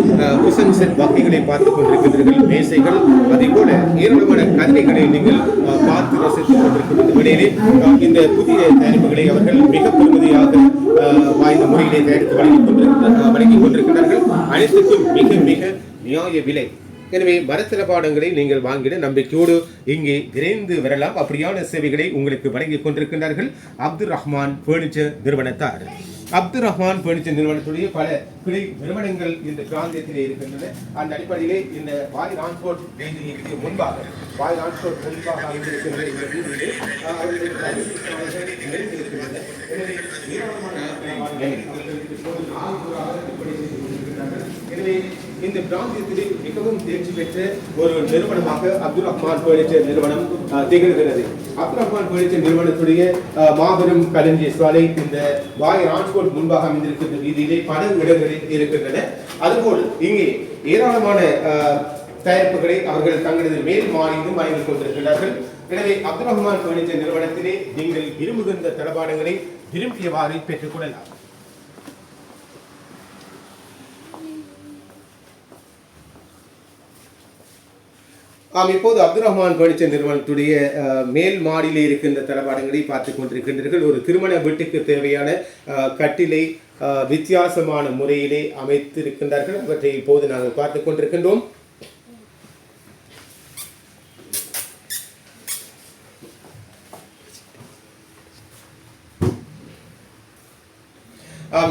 குஷன் செட் வகைகளை பார்த்துக் கொண்டிருக்கின்றீர்கள். மேசைகள், அதேபோல ஏராளமான கதிரைகளை நீங்கள் பார்த்து ரசித்துக் கொண்டிருக்கின்ற வேளையிலே இந்த புதிய தயாரிப்புகளை அவர்கள் மிக பெருமதியாக வாய்ந்த முறையிலே தயாரித்து வழங்கிக் கொண்டிருக்கிறார்கள். அனைத்துக்கும் மிக மிக நியாய விலை. எனவே மரத்தளபாடங்களை நீங்கள் வாங்கிட நம்பிக்கையோடு இங்கே விரைந்து வரலாம். அப்படியான சேவைகளை உங்களுக்கு வழங்கிக் கொண்டிருக்கின்றார்கள் அப்துல் ரஹ்மான் பர்னிச்சர் நிறுவனத்தார். அப்துல் ரஹ்மான் பர்னிச்சர் நிறுவனத்துடைய பல கிளை நிறுவனங்கள் இந்த பிராந்தியத்திலே இருக்கின்றன. அந்த அடிப்படையிலே இந்த பாய் டிரான்ஸ்போர்ட் வீதிக்கு முன்பாக அமைந்திருக்கின்ற இந்த வீதியிலே எனவே இந்த பிராந்தியத்திலே மிகவும் தேர்ச்சி பெற்ற ஒரு நிறுவனமாக அப்துல் ரஹ்மான் பர்னிச்சர் நிறுவனம் திகழ்கிறது. அப்துல் ரஹ்மான் பர்னிச்சர் நிறுவனத்துடைய மாபெரும் களஞ்சிய சாலை இந்த பாய் டிரான்ஸ்போர்ட் முன்பாக அமைந்திருக்கின்ற வீதியிலே பல இடங்களில் இருக்கின்றன. அதுபோல் இங்கே ஏராளமான தயாரிப்புகளை அவர்கள் தங்களது மேல் மாடியிலும் வழங்கிக் கொண்டிருக்கிறார்கள். எனவே அப்துல் ரஹ்மான் பர்னிச்சர் நிறுவனத்திலே நீங்கள் விரும்புகின்ற தளபாடங்களை விரும்பியவாறு பெற்றுக் கொள்ளலாம். இப்போது அப்துல் ரஹ்மான் பர்னிச்சர் நிறுவனத்துடைய மேல் மாடியில் இருக்கின்ற தளபாடங்களை பார்த்துக் கொண்டிருக்கின்றீர்கள். ஒரு திருமண வீட்டுக்கு தேவையான கட்டிலை வித்தியாசமான முறையிலே அமைத்திருக்கின்றார்கள். அவற்றை இப்போது நாங்கள் பார்த்துக் கொண்டிருக்கின்றோம்.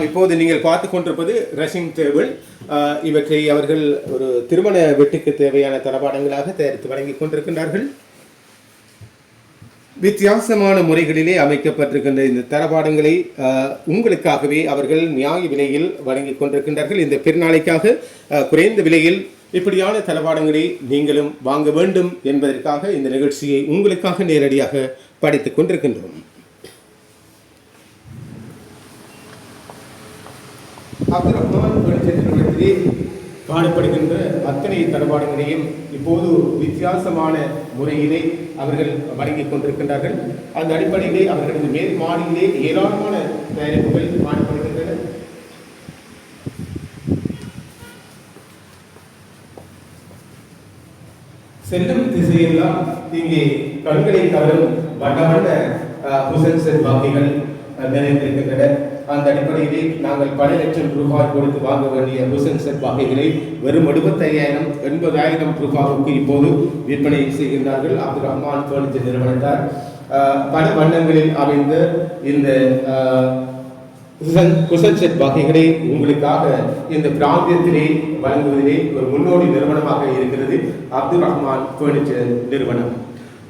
இப்போது நீங்கள் பார்த்து கொண்டிருப்பது ட்ரெஸ்ஸிங் டேபிள். இவற்றை அவர்கள் ஒரு திருமண வீட்டுக்கு தேவையான தளபாடங்களாக தயாரித்து வழங்கி கொண்டிருக்கின்றார்கள். வித்தியாசமான முறைகளிலே அமைக்கப்பட்டிருக்கின்ற இந்த தளபாடங்களை உங்களுக்காகவே அவர்கள் நியாய விலையில் வழங்கி கொண்டிருக்கின்றார்கள். இந்த பெருநாளைக்காக குறைந்த விலையில் இப்படியான தளபாடங்களை நீங்களும் வாங்க வேண்டும் என்பதற்காக இந்த நிகழ்ச்சியை உங்களுக்காக நேரடியாக படித்துக் கொண்டிருக்கின்றோம். அப்துல் ரஹ்மான் நிறுவனத்திலே காணப்படுகின்ற அத்தனை தளபாடங்களையும் இப்போது வித்தியாசமான முறையிலே அவர்கள் வழங்கிக் கொண்டிருக்கின்றார்கள். அந்த அடிப்படையிலே அவர்களது மேல் மாடியிலே ஏராளமான தயாரிப்புகள் காணப்படுகின்றன. செல்லும் திசையெல்லாம் இங்கே கண்களை கவரும் வண்ண வண்ண குஷன் செட் பாக்கிகள் நிறைந்திருக்கின்றன. அந்த அடிப்படையிலே நாங்கள் பல லட்சம் ரூபாய் கொடுத்து வாங்க வேண்டிய குஷன் செட் பாக்கைகளை வெறும் 75,000-80,000 ரூபாய்க்கு இப்போது விற்பனை செய்கின்றார்கள். அப்துல் ரஹ்மான் பர்னிச்சர் நிறுவனத்தார் பல வண்ணங்களில் அமைந்த இந்த குஷன் செட் பாக்கைகளை உங்களுக்காக இந்த பிராந்தியத்திலே வழங்குவதிலே ஒரு முன்னோடி நிறுவனமாக இருக்கிறது அப்துல் ரஹ்மான் பர்னிச்சர் நிறுவனம்.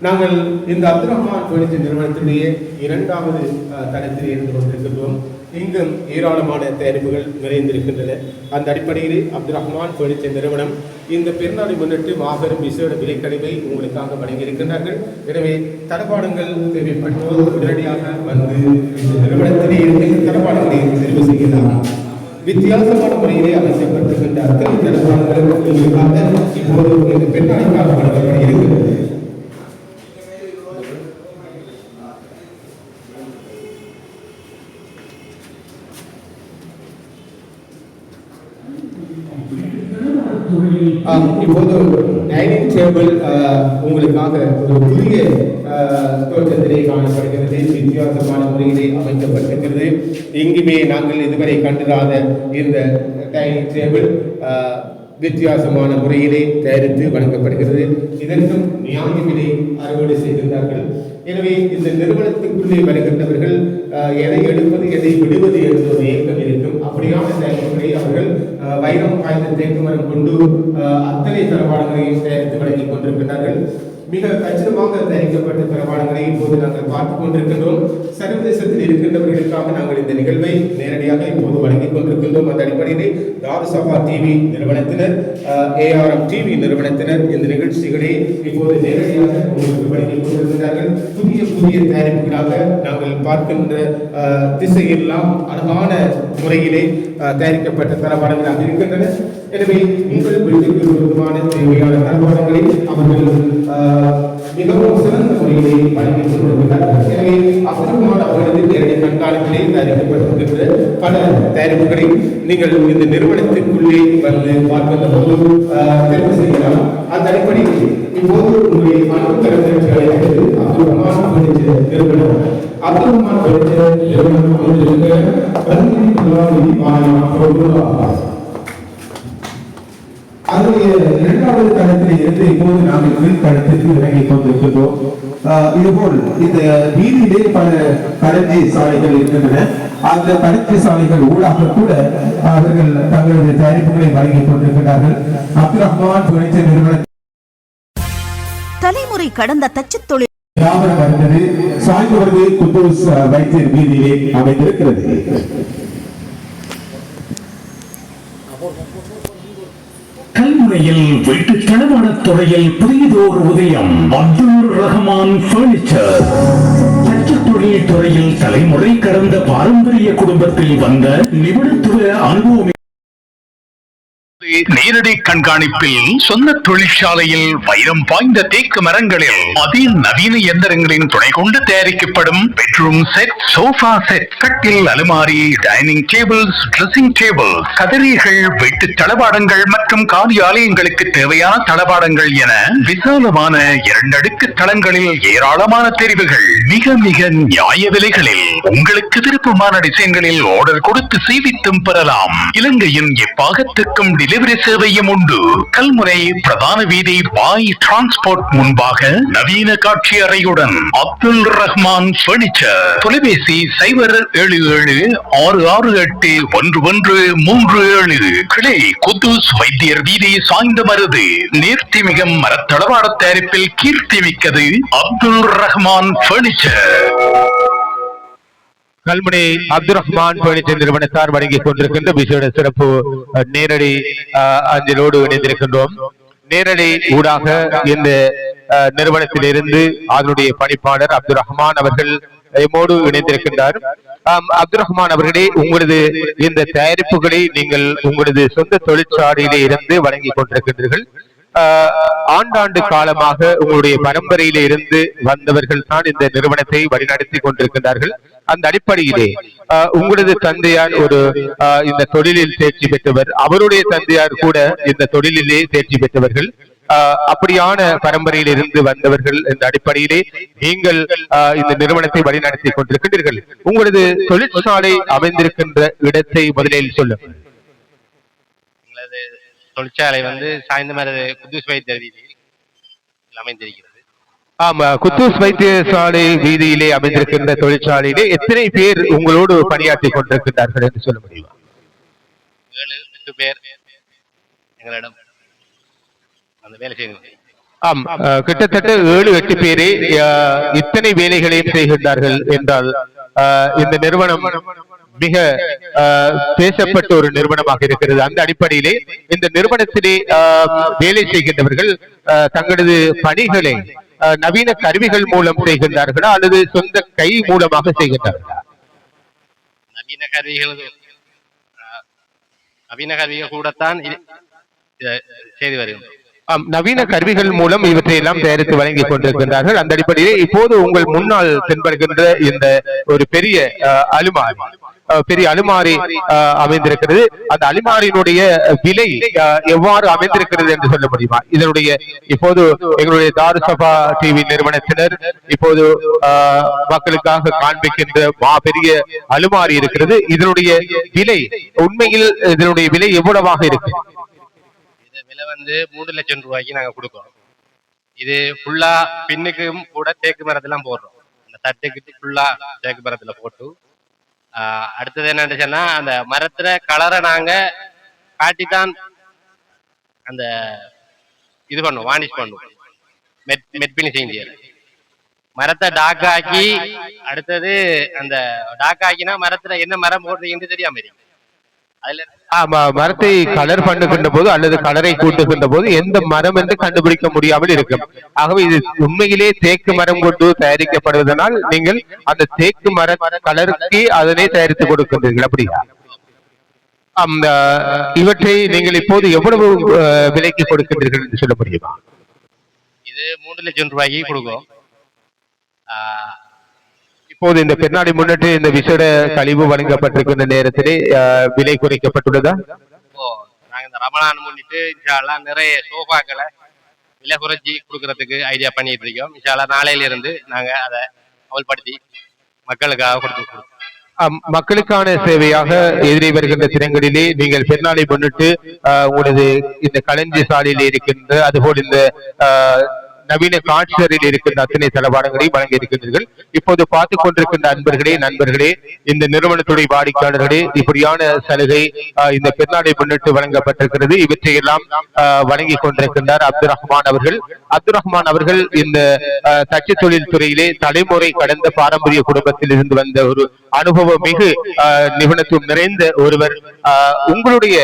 நாங்கள் இந்த அப்துல் ரஹ்மான் பர்னிச்சர் நிறுவனத்திலேயே 2வது தளத்தில் இருந்து கொண்டிருக்கின்றோம். இங்கும் ஏராளமான தயாரிப்புகள் நிறைந்திருக்கின்றன. அந்த அடிப்படையில் அப்துல் ரஹ்மான் பர்னிச்சர் நிறுவனம் இந்த பெருநாளை முன்னிட்டு மாபெரும் விசேட விலைக்கழிவை உங்களுக்காக வழங்கியிருக்கின்றார்கள். எனவே தளபாடங்கள் தேவைப்பட்டோர் உடனடியாக வந்து இந்த நிறுவனத்திலே இருந்து தளபாடங்களை தெரிவு செய்யலாம். வித்தியாசமான முறையிலே அமைக்கப்பட்டிருக்கின்ற அத்தனை தளபாடங்கள் உங்களுக்காக இப்போது இந்த பெருநாளைக்காக வழங்கப்பட இருக்கிறது. இப்போது டைனிங் டேபிள் உங்களுக்காக ஒரு புதிய தோற்றத்திலே காணப்படுகிறது. வித்தியாசமான முறையிலே அமைக்கப்பட்டிருக்கிறது. எங்குமே நாங்கள் இதுவரை கண்டிராத இந்த டைனிங் டேபிள் வித்தியாசமான முறையிலே தயாரித்து வழங்கப்படுகிறது. இதற்கும் நியாய விலை அறுவடை செய்கின்றார்கள். எனவே இந்த நிறுவனத்துக்குள்ளே வருகின்றவர்கள் எதை எடுப்பது எதை விடுவது என்ற ஒரு இயக்கம் இருக்கும். அப்படியான தயாரிப்புகளை அவர்கள் வைரம் காய்ந்த தேக்கு மரம் கொண்டு அத்தனை தளபாடங்களையும் தயாரித்து வழங்கிக் கொண்டிருக்கின்றார்கள். மிக கச்சிதமாக தயாரிக்கப்பட்ட தளபாடங்களை இப்போது நாங்கள் பார்த்துக் கொண்டிருக்கின்றோம். சர்வதேசத்தில் இருக்கின்றவர்களுக்காக நாங்கள் இந்த நிகழ்வை நேரடியாக இப்போது வழங்கிக் கொண்டிருக்கின்றோம். அந்த அடிப்படையிலே தாருசபா டிவி நிறுவனத்தினர், ARM டிவி நிறுவனத்தினர் இந்த நிகழ்ச்சிகளை இப்போது நேரடியாக உங்களுக்கு வழங்கிக் கொண்டிருக்கிறார்கள். புதிய புதிய தயாரிப்புகளாக நாங்கள் பார்க்கின்ற திசையெல்லாம் அழகான முறையிலே தயாரிக்கப்பட்ட தளபாடங்களாக இருக்கின்றன. எனவே உங்கள் வீட்டுக்கு விருப்பமான தேவையான தளபாடங்களை அவர்கள் மிகவும் சிறந்த முறையிலே வழங்கிக் கொண்டிருக்கிறார்கள். எனவே அப்புறமான அவர்களது நேரடி கண்காணிப்பிலே தயாரிக்கப்பட்டிருக்கின்ற பல தயாரிப்புகளை நீங்கள் இந்த நிறுவனத்திற்குள்ளே வந்து பார்க்கின்ற போது தெரிவு செய்யலாம். அந்த அடிப்படையில் இப்போது உங்களுடைய அன்பு கருத்து அழைக்கிறது அப்துல் ரஹ்மான் பர்னிச்சர் நிறுவனம். அப்துல் ரஹ்மான் பர்னிச்சர் நிறுவனம் அதனுடைய 2வது தளத்தில் இருந்து இப்போது நாங்கள் கீழ் தளத்திற்கு இறங்கிக் கொண்டிருக்கின்றோம். இதுபோல் இந்த வீதியிலே பல கடற்கை சாலைகள் இருக்கின்றன. அந்த கடற்கை சாலைகள் ஊடாக கூட அவர்கள் தங்களது தயாரிப்புகளை வழங்கிக் கொண்டிருக்கிறார்கள். அப்துல் ரஹ்மான் பர்னிச்சர் நிறுவனம் தலைமுறை கடந்த தச்சு தொழில் வியாபாரம் வருகிறது. சாய்ந்தவரது குத்தூஸ் வைத்தியர் வீதியிலே அமைந்திருக்கிறது. கல்முனையில் வீட்டு தளவாடத் துறையில் புதியதோர் உதயம். அப்துல் ரஹ்மான் பர்னிச்சர். தொழில் துறையில் தலைமுறை கடந்த பாரம்பரிய குடும்பத்தில் வந்த நிபுணத்துவ அனுபவம். நேரடி கண்காணிப்பில் சொந்த தொழிற்சாலையில் வைரம் பாய்ந்த தேக்கு மரங்களில் அதிநவீன இயந்திரங்களின் துணை கொண்டு தயாரிக்கப்படும் பெட்ரூம் செட், சோஃபா செட், கட்டில், அலுமாரி, டைனிங் டேபிள்ஸ், ட்ரெஸ்ஸிங் டேபிள், கதிரைகள், வீட்டு தளபாடங்கள் மற்றும் காரியாலயங்களுக்கு தேவையான தளபாடங்கள் என விசாலமான 2 அடுக்கு தளங்களில் ஏராளமான தெரிவுகள் மிக மிக நியாய விலைகளில் உங்களுக்கு விருப்பமான டிசைன்களில் ஆர்டர் கொடுத்து செய்வித்தும் பெறலாம். இலங்கையின் எப்பாகத்துக்கும் டெலிவரி டெலிவரி சேவையும் உண்டு. கல்முனை பிரதான வீதி பாய் டிரான்ஸ்போர்ட் முன்பாக நவீன காட்சி அறையுடன் அப்துல் ரஹ்மான் பர்னிச்சர். தொலைபேசி 077-668-1137. கிளை குத்தூஸ் வைத்தியர் வீதி சாய்ந்தமருது. நேர்த்திமிகம் மரத்தளவாட தயாரிப்பில் கீர்த்தி மிக்கது அப்துல் ரஹ்மான் பர்னிச்சர். கல்முனை அப்துல் ரஹ்மான் பர்னிச்சர் நிறுவனத்தார் வழங்கிக் கொண்டிருக்கின்ற விசேட சிறப்பு நேரடி அஞ்சலோடு இணைந்திருக்கின்றோம். நேரடி ஊடாக இந்த நிறுவனத்திலிருந்து அதனுடைய பணிப்பாளர் அப்துல் ரஹ்மான் அவர்கள் எம்மோடு இணைந்திருக்கின்றார். அப்துல் ரஹ்மான் அவர்களே, உங்களது இந்த தயாரிப்புகளை நீங்கள் உங்களது சொந்த தொழிற்சாலையிலே இருந்து வழங்கிக் கொண்டிருக்கின்றீர்கள். ஆண்டாண்டு காலமாக உங்களுடைய பரம்பரையிலே இருந்து வந்தவர்கள் தான் இந்த நிறுவனத்தை வழிநடத்தி கொண்டிருக்கின்றார்கள். அந்த அடிப்படையிலே உங்களது தந்தையார் ஒரு இந்த தொழிலில் தேர்ச்சி பெற்றவர், அவருடைய தந்தையார் கூட இந்த தொழிலிலே தேர்ச்சி பெற்றவர்கள். அப்படியான பரம்பரையில் இருந்து வந்தவர்கள் என்ற அடிப்படையிலே நீங்கள் இந்த நிறுவனத்தை வழிநடத்தி கொண்டிருக்கின்றீர்கள். உங்களது தொழிற்சாலை அமைந்திருக்கின்ற இடத்தை முதலில் சொல்லுங்கள். தொழிற்சாலை சாய்ந்தமருது குத்தூஸ் வைத்தியர் வீதியில் அமைந்திருக்கிறது. ஆமா, குத்தூஸ் வைத்தியசாலை வீதியிலே அமைந்திருக்கின்ற தொழிற்சாலையிலே எத்தனை பேர் உங்களோடு பணியாற்றி கொண்டிருக்கிறார்கள் என்று சொல்ல முடியுமா? 7-8 பேர் எங்களிடம் அந்த வேலை செய்கிறார்கள். ஆம், கிட்டத்தட்ட 7-8 பேரே இத்தனை வேலைகளையும் செய்கின்றார்கள் என்றால் இந்த நிறுவனம் மிக பேசப்பட்ட ஒரு நிறுவனமாக இருக்கிறது. அந்த அடிப்படையிலே இந்த நிறுவனத்திலே வேலை செய்கின்றவர்கள் தங்களது பணிகளை நவீன கருவிகள் மூலம் செய்கின்றார்களா அல்லது சொந்த கை மூலமாக செய்கின்றார்களா? நவீன கருவிகள் கூடத்தான் செய்து வருகின்றோம். நவீன கருவிகள் மூலம் இவற்றை எல்லாம் தயாரித்து வழங்கிக் கொண்டிருக்கின்றார்கள். அந்த அடிப்படையிலே இப்போது உங்கள் முன்னால் தென்படுகின்ற இந்த ஒரு பெரிய அலுமாரி அமைந்திருக்கிறது. அந்த அலுமாரியினுடைய விலை எவ்வாறு அமைந்திருக்கிறது என்று சொல்ல முடியுமா? இதனுடைய இப்போது எங்களுடைய தாருசபா டிவி நிறுவனத்தினர் இப்போது மக்களுக்காக காண்பிக்கின்ற மாபெரிய அலுமாரி இருக்கிறது. இதனுடைய விலை உண்மையில் இதனுடைய விலை எவ்வளவாக இருக்கு? விலை 3 லட்சம் ரூபாய்க்கு நாங்க கொடுக்கிறோம். இது ஃபுல்லா பின்னுக்கும் கூட தேக்கு மரத்தெல்லாம் போடுறோம். அந்த தட்டுக்கு ஃபுல்லா தேக்கு மரத்துல போட்டு அடுத்தது என்னன்னு சொன்னா அந்த மரத்துல கலரை நாங்க காட்டித்தான் அந்த இது பண்ணுவோம், வார்னிஷ் பண்ணுவோம். மெட் பினிஷிங் செய்யறது. மரத்தை டாக் ஆக்கி அடுத்தது அந்த டாக் ஆக்கினா மரத்துல என்ன மரம் போடுறீங்கன்னு தெரியாம இருக்கு. மரத்தை கலர் பண்ணுகின்ற போது அல்லது கலரை கூட்டுகின்ற போது எந்த மரம் என்று கண்டுபிடிக்க முடியாமல் இருக்கும். ஆகவே இது உண்மையிலே தேக்கு மரம் கொண்டு தயாரிக்கப்படுவதனால் நீங்கள் அந்த தேக்கு மர கலருக்கு அதனை தயாரித்து கொடுக்கின்றீர்கள். அப்படியா? இவற்றை நீங்கள் இப்போது எவ்வளவு விலைக்கு கொடுக்கின்றீர்கள் என்று சொல்ல முடியுமா? இது 3 லட்சம் ரூபாய்க்கு கொடுக்கும். இப்போது இந்த பெருநாளை முன்னிட்டு இந்த விசேட கழிவு வழங்கப்பட்டிருக்கின்ற நேரத்திலே விலை குறைக்கப்பட்டுள்ளதா? நாங்க இந்த ரமலான் முன்னிட்டு இன்ஷால்லா நிறைய சோஃபாக்களை விலை குறைச்சி கொடுக்கறதுக்கு ஐடியா பண்ணிட்டு இருக்கோம். இன்ஷால்லா நாளையில இருந்து நாங்க அதை அமல்படுத்தி மக்களுக்காக கொடுத்து மக்களுக்கான சேவையாக எதிரே வருகின்ற தினங்களிலே நீங்கள் பெருநாளை முன்னிட்டு உங்களது இந்த களஞ்சி சாலையில் இருக்கின்ற அதுபோல் இந்த நவீன காட்சியரில் இருக்கின்ற அத்தனை தளவாடங்களை வழங்கி இருக்கின்றீர்கள். இப்போது பார்த்துக் கொண்டிருக்கின்ற நண்பர்களே இந்த நிறுவனத்துடைய வாடிக்கையாளர்களே, இப்படியான சலுகை இந்த பெருநாளை முன்னிட்டு வழங்கப்பட்டிருக்கிறது. இவற்றையெல்லாம் வழங்கி கொண்டிருக்கின்றார் அப்துல் ரஹ்மான் அவர்கள். அப்துல் ரஹ்மான் அவர்கள் இந்த தச்சு தொழில் துறையிலே தலைமுறை கடந்த பாரம்பரிய குடும்பத்தில் இருந்து வந்த ஒரு அனுபவ மிகு நிபுணத்துவம் நிறைந்த ஒருவர். உங்களுடைய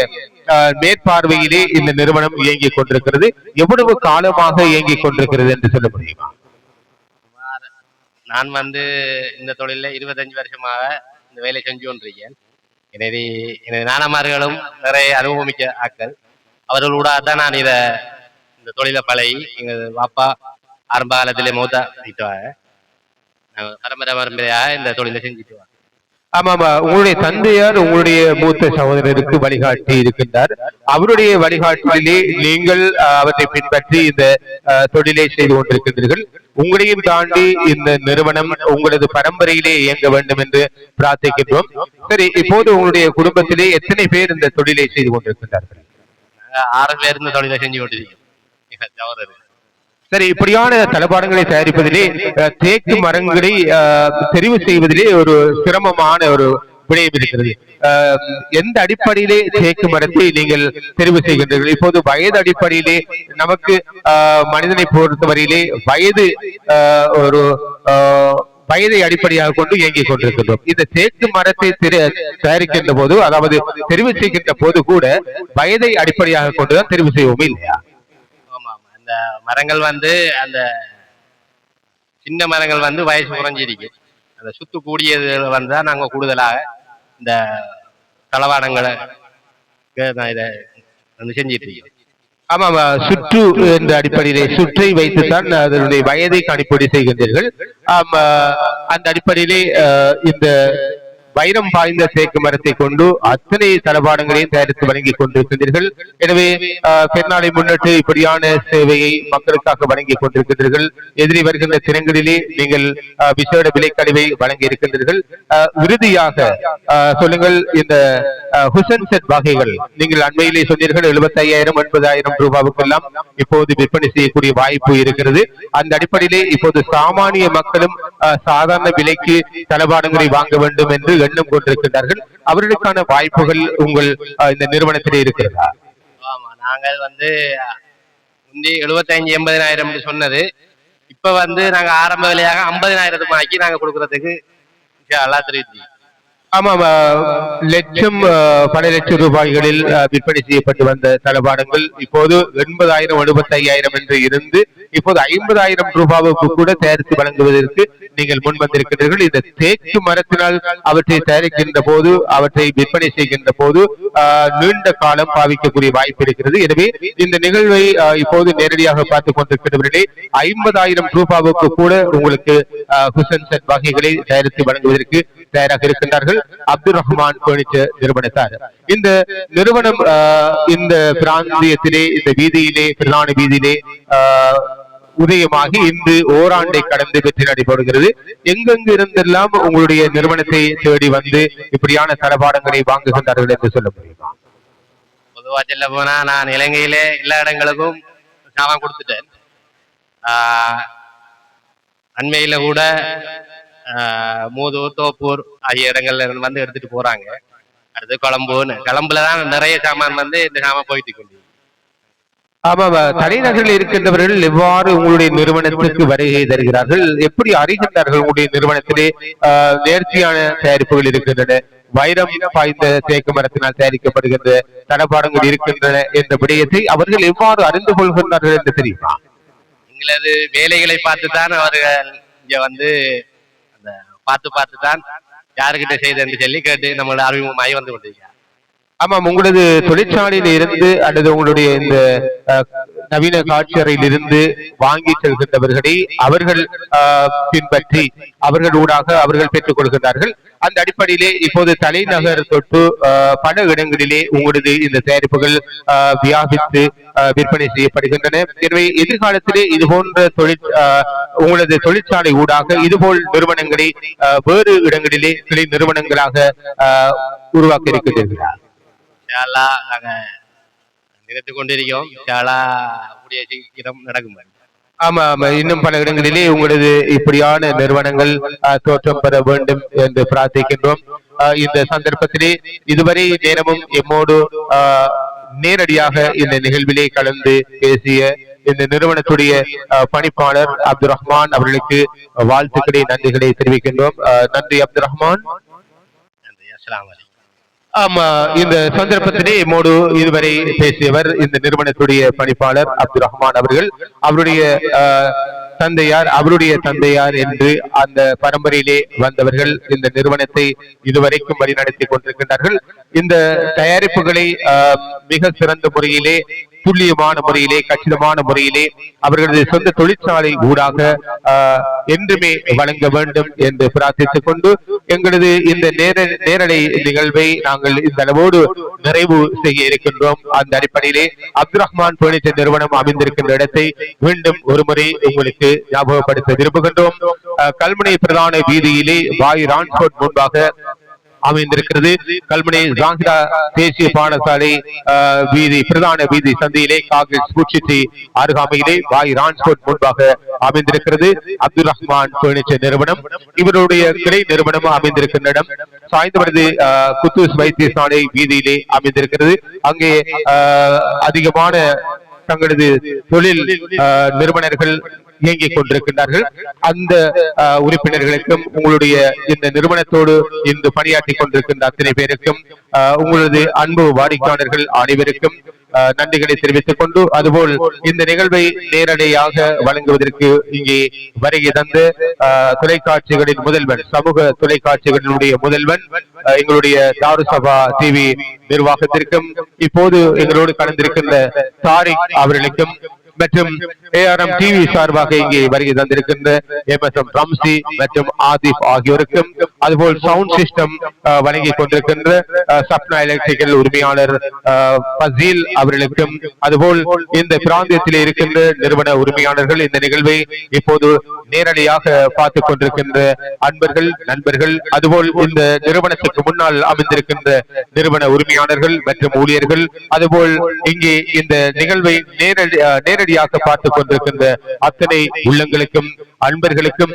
மேற்பார்வையிலே இந்த நிறுவனம் இயங்கிக் கொண்டிருக்கிறது. எவ்வளவு காலமாக இயங்கிக் கொண்டிருக்கிறது என்று சொல்ல முடியுமா? நான் இந்த தொழில 25 வருஷமாக இந்த வேலை செஞ்சு கொண்டிருக்கேன். எனவே எனது நானமார்களும் நிறைய அனுபவமிக்க ஆட்கள். அவர்களோட தான் நான் இந்த தொழில பழகி எங்க பாப்பா ஆரம்ப காலத்திலே மூத்தா வைத்துவாங்க. பரம்பரையா இந்த தொழில செஞ்சுட்டு. ஆமாமா, உங்களுடைய தந்தையார் உங்களுடைய மூத்த சகோதரருக்கு வழிகாட்டி இருக்கின்றார். அவருடைய வழிகாட்டிலே நீங்கள் அவற்றை பின்பற்றி இந்த தொழிலை செய்து கொண்டிருக்கின்றீர்கள். உங்களையும் தாண்டி இந்த நிறுவனம் உங்களது பரம்பரையிலே இயங்க வேண்டும் என்று பிரார்த்திக்கின்றோம். சரி, இப்போது உங்களுடைய குடும்பத்திலே எத்தனை பேர் இந்த தொழிலை செய்து கொண்டிருக்கின்றார்கள்? 6 பேர் இந்த தொழிலை செஞ்சு கொண்டிருக்கோம். சரி, இப்படியான தளபாடங்களை தயாரிப்பதிலே தேக்கு மரங்களை தெரிவு செய்வதிலே ஒரு சிரமமான ஒரு விடயம் இருக்கிறது. எந்த அடிப்படையிலே தேக்கு மரத்தை நீங்கள் தெரிவு செய்கின்றீர்கள்? இப்போது வயது அடிப்படையிலே நமக்கு மனிதனை பொறுத்தவரையிலே வயது ஒரு வயதை அடிப்படையாக கொண்டு இயங்கிக் கொண்டிருக்கின்றோம். இந்த தேக்கு மரத்தை தயாரிக்கின்ற போது, அதாவது தெரிவு செய்கின்ற போது கூட வயதை அடிப்படையாக கொண்டுதான் தெரிவு செய்வோம் இல்லையா? அந்த மரங்கள் வந்து அந்த சின்ன மரங்கள் வந்து வயசு குறைஞ்சிருக்கு. அந்த சுத்து கூடியது வந்தா நாங்க கூடுதலாக இந்த தளவாடங்களை இதை செஞ்சிட்டு இருக்கோம். ஆமா, சுற்று என்ற அடிப்படையிலே சுற்றை வைத்துத்தான் அதனுடைய வயதை கணிப்பீடு செய்கின்றீர்கள். அந்த அடிப்படையிலே இந்த வைரம் பாய்ந்த தேக்கு மரத்தை கொண்டு அத்தனை தளபாடங்களையும் தயாரித்து வழங்கிக் கொண்டிருக்கின்றீர்கள். எனவே பெருநாளை முன்னிட்டு இப்படியான சேவையை மக்களுக்காக வழங்கிக் கொண்டிருக்கின்றீர்கள். எதிரி வருகின்ற தினங்களிலே நீங்கள் விசேட விலைக்கழிவை வழங்கி இருக்கின்றீர்கள். இறுதியாக சொல்லுங்கள், இந்த ஹுசன் செட் வகைகள் நீங்கள் அண்மையிலே சொன்னீர்கள் 75,000 80,000 ரூபாவுக்கெல்லாம் இப்போது விற்பனை செய்யக்கூடிய வாய்ப்பு இருக்கிறது. அந்த அடிப்படையிலே இப்போது சாமானிய மக்களும் சாதாரண விலைக்கு தளபாடங்களை வாங்க வேண்டும் என்று எண்ணம் கொண்டிருக்கிறார்கள். அவர்களுக்கான வாய்ப்புகள் உங்கள் இந்த நிறுவனத்திலே இருக்கிறதா? ஆமா, நாங்கள் வந்து 75,000 சொன்னது இப்ப வந்து நாங்க ஆரம்ப விலையாக 50,000 ஆக்கி நாங்க கொடுக்கறதுக்கு தெரியுது. ஆமா, லட்சம் பல லட்சம் ரூபாய்களில் விற்பனை செய்யப்பட்டு வந்த தளபாடங்கள் இப்போது 80,000 75,000 என்று இருந்து இப்போது 50,000 ரூபாவுக்கு கூட தயாரித்து வழங்குவதற்கு நீங்கள் முன் வந்திருக்கிறீர்கள். இந்த தேக்கு மரத்தினால் அவற்றை தயாரிக்கின்ற போது, அவற்றை விற்பனை செய்கின்ற போது நீண்ட காலம் பாவிக்கக்கூடிய வாய்ப்பு இருக்கிறது. எனவே இந்த நிகழ்வை இப்போது நேரடியாக பார்த்துக் கொண்டிருக்கிறவர்களே 50,000 ரூபாவுக்கு கூட உங்களுக்கு ஹுசன் செட் வகைகளை தயாரித்து வழங்குவதற்கு தயாராக இருக்கின்றார்கள் அப்துல் ரஹ்மான் பர்னிச்சர் நிறுவனத்தார். இந்த நிறுவனம் இந்த பிராந்தியத்திலே, இந்த வீதியிலே, பிரதான வீதியிலே உதயமாகி இன்று ஓராண்டை கடந்து வெற்றி நடைபெறுகிறது. எங்கெங்கு இருந்தெல்லாம் உங்களுடைய நிறுவனத்தை தேடி வந்து இப்படியான தளபாடங்களை வாங்குகின்றார்கள் என்று சொல்ல முடியுமா? பொதுவா சொல்ல போனா நான் இலங்கையிலே எல்லா இடங்களுக்கும் சாமான் கொடுத்துட்டேன். அண்மையில கூட மூதூர், தோப்பூர் ஆகிய இடங்கள்ல வந்து எடுத்துட்டு போறாங்க. அடுத்து கொழம்புலதான் நிறைய சாமான் வந்து இந்த சாமான் போயிட்டு கொண்டு. ஆமா, தலைநகரில் இருக்கின்றவர்கள் எவ்வாறு உங்களுடைய நிறுவனத்திற்கு வருகை தருகிறார்கள்? எப்படி அறிகின்றார்கள் உங்களுடைய நிறுவனத்திலே நேர்த்தியான தயாரிப்புகள் இருக்கின்றன, வைரம் பாய்ந்த தேக்கு மரத்தினால் தயாரிக்கப்படுகின்ற தளபாடங்கள் இருக்கின்றன என்ற விடயத்தை அவர்கள் எவ்வாறு அறிந்து கொள்கின்றார்கள் என்று தெரியுமா? எங்களது வேலைகளை பார்த்துதான் அவர்கள் இங்க வந்து அந்த பார்த்து தான் யாருக்கிட்ட செய்தன்னு சொல்லி கேட்டு நம்மளோட அறிமுகமாகி வந்து கொண்டிருக்கிறார். ஆமாம், உங்களது தொழிற்சாலையில் இருந்து அல்லது உங்களுடைய இந்த நவீன காட்சியறையில் இருந்து வாங்கி செல்கின்றவர்களை அவர்கள் பின்பற்றி அவர்கள் ஊடாக அவர்கள் பெற்றுக் கொள்கின்றார்கள். அந்த அடிப்படையிலே இப்போது தலைநகர் தொட்டு பல இடங்களிலே உங்களது இந்த தயாரிப்புகள் வியாபித்து விற்பனை செய்யப்படுகின்றன. எனவே எதிர்காலத்திலே இது போன்ற உங்களது தொழிற்சாலை ஊடாக இதுபோல் நிறுவனங்களை வேறு இடங்களிலே கிளை நிறுவனங்களாக உருவாக்க இருக்கின்றீர்களா? நாங்க நினைத்து கொண்டிருக்கோம். சீக்கிரம் நடக்கும். ஆமா, இன்னும் பல இடங்களிலே உங்களது இப்படியான நிறுவனங்கள் தோற்றம் பெற வேண்டும் என்று பிரார்த்திக்கின்றோம். இந்த சந்தர்ப்பத்திலே இதுவரை நேரமும் எம்மோடு நேரடியாக இந்த நிகழ்விலே கலந்து பேசிய இந்த நிறுவனத்துடைய பணிப்பாளர் அப்துல் ரஹ்மான் அவர்களுக்கு வாழ்த்துக்களை, நன்றிகளை தெரிவிக்கின்றோம். நன்றி அப்துல் ரஹ்மான். நன்றி. அஸ்ஸலாமு அலைக்கும். ஆமா, இந்த சந்தர்ப்பத்திலே மோடு இதுவரை பேசியவர் இந்த நிறுவனத்துடைய பணிப்பாளர் அப்துல் ரஹ்மான் அவர்கள். அவருடைய தந்தையார் என்று அந்த பரம்பரையிலே வந்தவர்கள் இந்த நிறுவனத்தை இதுவரைக்கும் வழிநடத்தி கொண்டிருக்கின்றார்கள். இந்த தயாரிப்புகளை மிக சிறந்த முறையிலே, துல்லியமான முறையிலே, கச்சிதமான முறையிலே அவர்களது சொந்த தொழிற்சாலை ஊடாக என்றுமே வழங்க வேண்டும் என்று பிரார்த்தித்துக் கொண்டு எங்களது இந்த நேரலை நிகழ்வை நாங்கள் இந்த அளவோடு நிறைவு செய்ய இருக்கின்றோம். அந்த அடிப்படையிலே அப்துல் ரஹ்மான் பர்னிச்சர் நிறுவனம் அமைந்திருக்கின்ற இடத்தை மீண்டும் ஒருமுறை உங்களுக்கு ஞாபகப்படுத்த விரும்புகின்றோம். கல்முனை பிரதான வீதியிலே வாய் ரான்ஸ்போர்ட் முன்பாக அமைந்திருக்கிறது. கல்முனை ஜாங்கிரா தேசிய பாடசாலை வீதி பிரதான வீதி சந்தையிலே காகில் ஸ்கூட்சிட்டி அருகாமையிலே பாய் ரான்ஸ்போர்ட் முன்பாக அமைந்திருக்கிறது அப்துல் ரஹ்மான் பர்னிச்சர் நிறுவனம். இவருடைய கிளை நிறுவனம் அமைந்திருக்கின்ற இடம் சாய்ந்தமருது குத்தூஸ் வைத்தியசாலை வீதியிலே அமைந்திருக்கிறது. அங்கே அதிகமான தங்களது தொழில் நிறுவனர்கள் இயங்கிக் கொண்டிருக்கின்றார்கள். அந்த உறுப்பினர்களுக்கும் உங்களுடைய இந்த நிறுவனத்தோடு இன்று பணியாற்றி கொண்டிருக்கின்ற அத்தனை பேருக்கும் உங்களது அன்பு வாடிக்கையாளர்கள் அனைவருக்கும் நன்றிகளை தெரிவித்துக் கொண்டு, அதுபோல் இந்த நிகழ்வை நேரடியாக வழங்குவதற்கு இங்கே வருகை தந்து தொலைக்காட்சிகளின் முதல்வன், சமூக தொலைக்காட்சிகளினுடைய முதல்வன், எங்களுடைய தாருசபா டிவி நிர்வாகத்திற்கும் இப்போது எங்களோடு கலந்திருக்கின்ற தாரிக் அவர்களுக்கும் மற்றும் ARM டிவி சார்பாக இங்கே வருகை தந்திருக்கின்ற MSM ரம்சி மற்றும் ஆதிப் ஆகியோருக்கும், அதுபோல் சவுண்ட் சிஸ்டம் வழங்கிக் கொண்டிருக்கின்ற சப்னா எலக்ட்ரிக்கல் உரிமையாளர் பசீல் அவர்களுக்கும், அதுபோல் இந்த பிராந்தியத்தில் இருக்கின்ற நிறுவன உரிமையாளர்கள், இந்த நிகழ்வை இப்போது நேரடியாக பார்த்துக் கொண்டிருக்கின்ற அன்பர்கள், நண்பர்கள், அதுபோல் இந்த நிறுவனத்துக்கு முன்னால் அமைந்திருக்கின்ற நிறுவன உரிமையாளர்கள் மற்றும் ஊழியர்கள், அதுபோல் இங்கே இந்த நிகழ்வை நேரடியாக பார்த்துக் கொண்டிருக்கின்ற அத்தனை உள்ளங்களுக்கும் அன்பர்களுக்கும்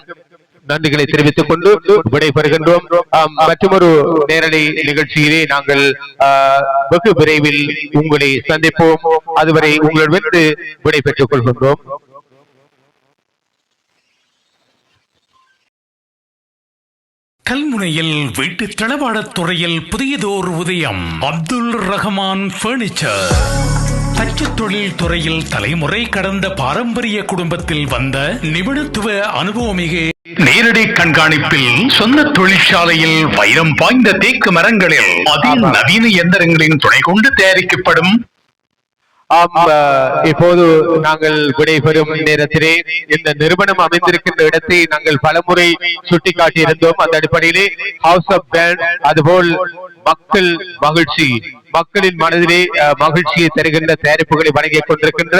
நன்றிகளை தெரிவித்துக் கொண்டு விடைபெறுகின்றோம். மற்றொரு நேரடி நிகழ்ச்சியிலே நாங்கள் வெகு விரைவில் உங்களை சந்திப்போம். அதுவரை உங்களிடமிருந்து விடைபெற்றுக் கொள்கின்றோம். கல்முனையில் வீட்டு தளவாடத் துறையில் புதியதோர் உதயம். அப்துல் ரஹ்மான் பர்னிச்சர். தச்சு தொழில் துறையில் தலைமுறை கடந்த பாரம்பரிய குடும்பத்தில் வந்த நிபுணத்துவ அனுபவமிகு நேரடி கண்காணிப்பில் சொந்த தொழிற்சாலையில் வைரம் பாய்ந்த தேக்கு மரங்களில் அதிநவீன இயந்திரங்களின் துணை கொண்டு தயாரிக்கப்படும். இப்போது நாங்கள் விடைபெறும் நேரத்திலே இந்த நிறுவனம் அமைந்திருக்கின்ற இடத்தை நாங்கள் பலமுறை சுட்டிக்காட்டியிருந்தோம். அந்த அடிப்படையிலே ஹவுஸ் ஆஃப் பிராண்ட், அதுபோல் மக்கள் மகிழ்ச்சி, மக்களின் மனதிலே மகிழ்ச்சியை தருகின்ற தயாரிப்புகளை வழங்கிக் கொண்டிருக்கின்ற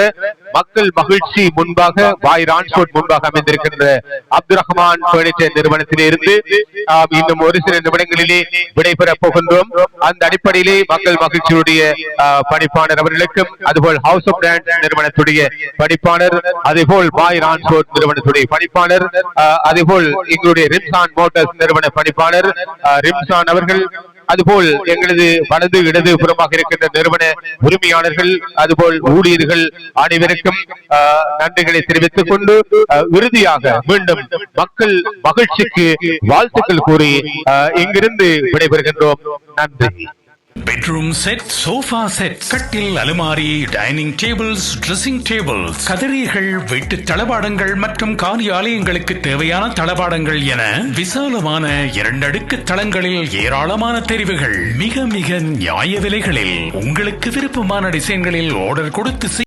மக்கள் மகிழ்ச்சி முன்பாக பாய் ரான்ஸ்போர்ட் முன்பாக அமைந்திருக்கின்ற அப்துல் ரஹ்மான் பர்னிச்சர் நிறுவனத்திலே இருந்து இன்னும் ஒரு சில நிமிடங்களிலே விடைபெறப் போகின்றோம். அந்த அடிப்படையிலே மக்கள் மகிழ்ச்சியுடைய பணிப்பாளர் அவர்களுக்கும், அதுபோல் ஹவுஸ் ஆஃப் பிராண்ட் நிறுவனத்துடைய பணிப்பாளர், அதேபோல் பாய் ரான்ஸ்போர்ட் நிறுவனத்துடைய பணிப்பாளர், அதேபோல் எங்களுடைய ரிம்சான் மோட்டார்ஸ் நிறுவன பணிப்பாளர் ரிம்சான் அவர்கள், அதுபோல் எங்களது வலது இடது புறமாக இருக்கின்ற நிறுவன உரிமையாளர்கள், அதுபோல் ஊழியர்கள் அனைவருக்கும் நன்றிகளை தெரிவித்துக் கொண்டு இறுதியாக மீண்டும் மக்கள் மகிழ்ச்சிக்கு வாழ்த்துக்கள் கூறி இங்கிருந்து விடைபெறுகின்றோம். நன்றி. பெட்ரூம் செட், சோஃபா செட், கட்டில், அலுமாரி, டைனிங் டேபிள்ஸ், ட்ரெஸ்ஸிங் டேபிள்ஸ், கதறிகள், வீட்டு தளபாடங்கள் மற்றும் காரியாலயங்களுக்கு தேவையான தளபாடங்கள் என விசாலமான 2 அடுக்கு தளங்களில் ஏராளமான தெரிவுகள் மிக மிக நியாய விலைகளில் உங்களுக்கு விருப்பமான டிசைன்களில் ஆர்டர் கொடுத்து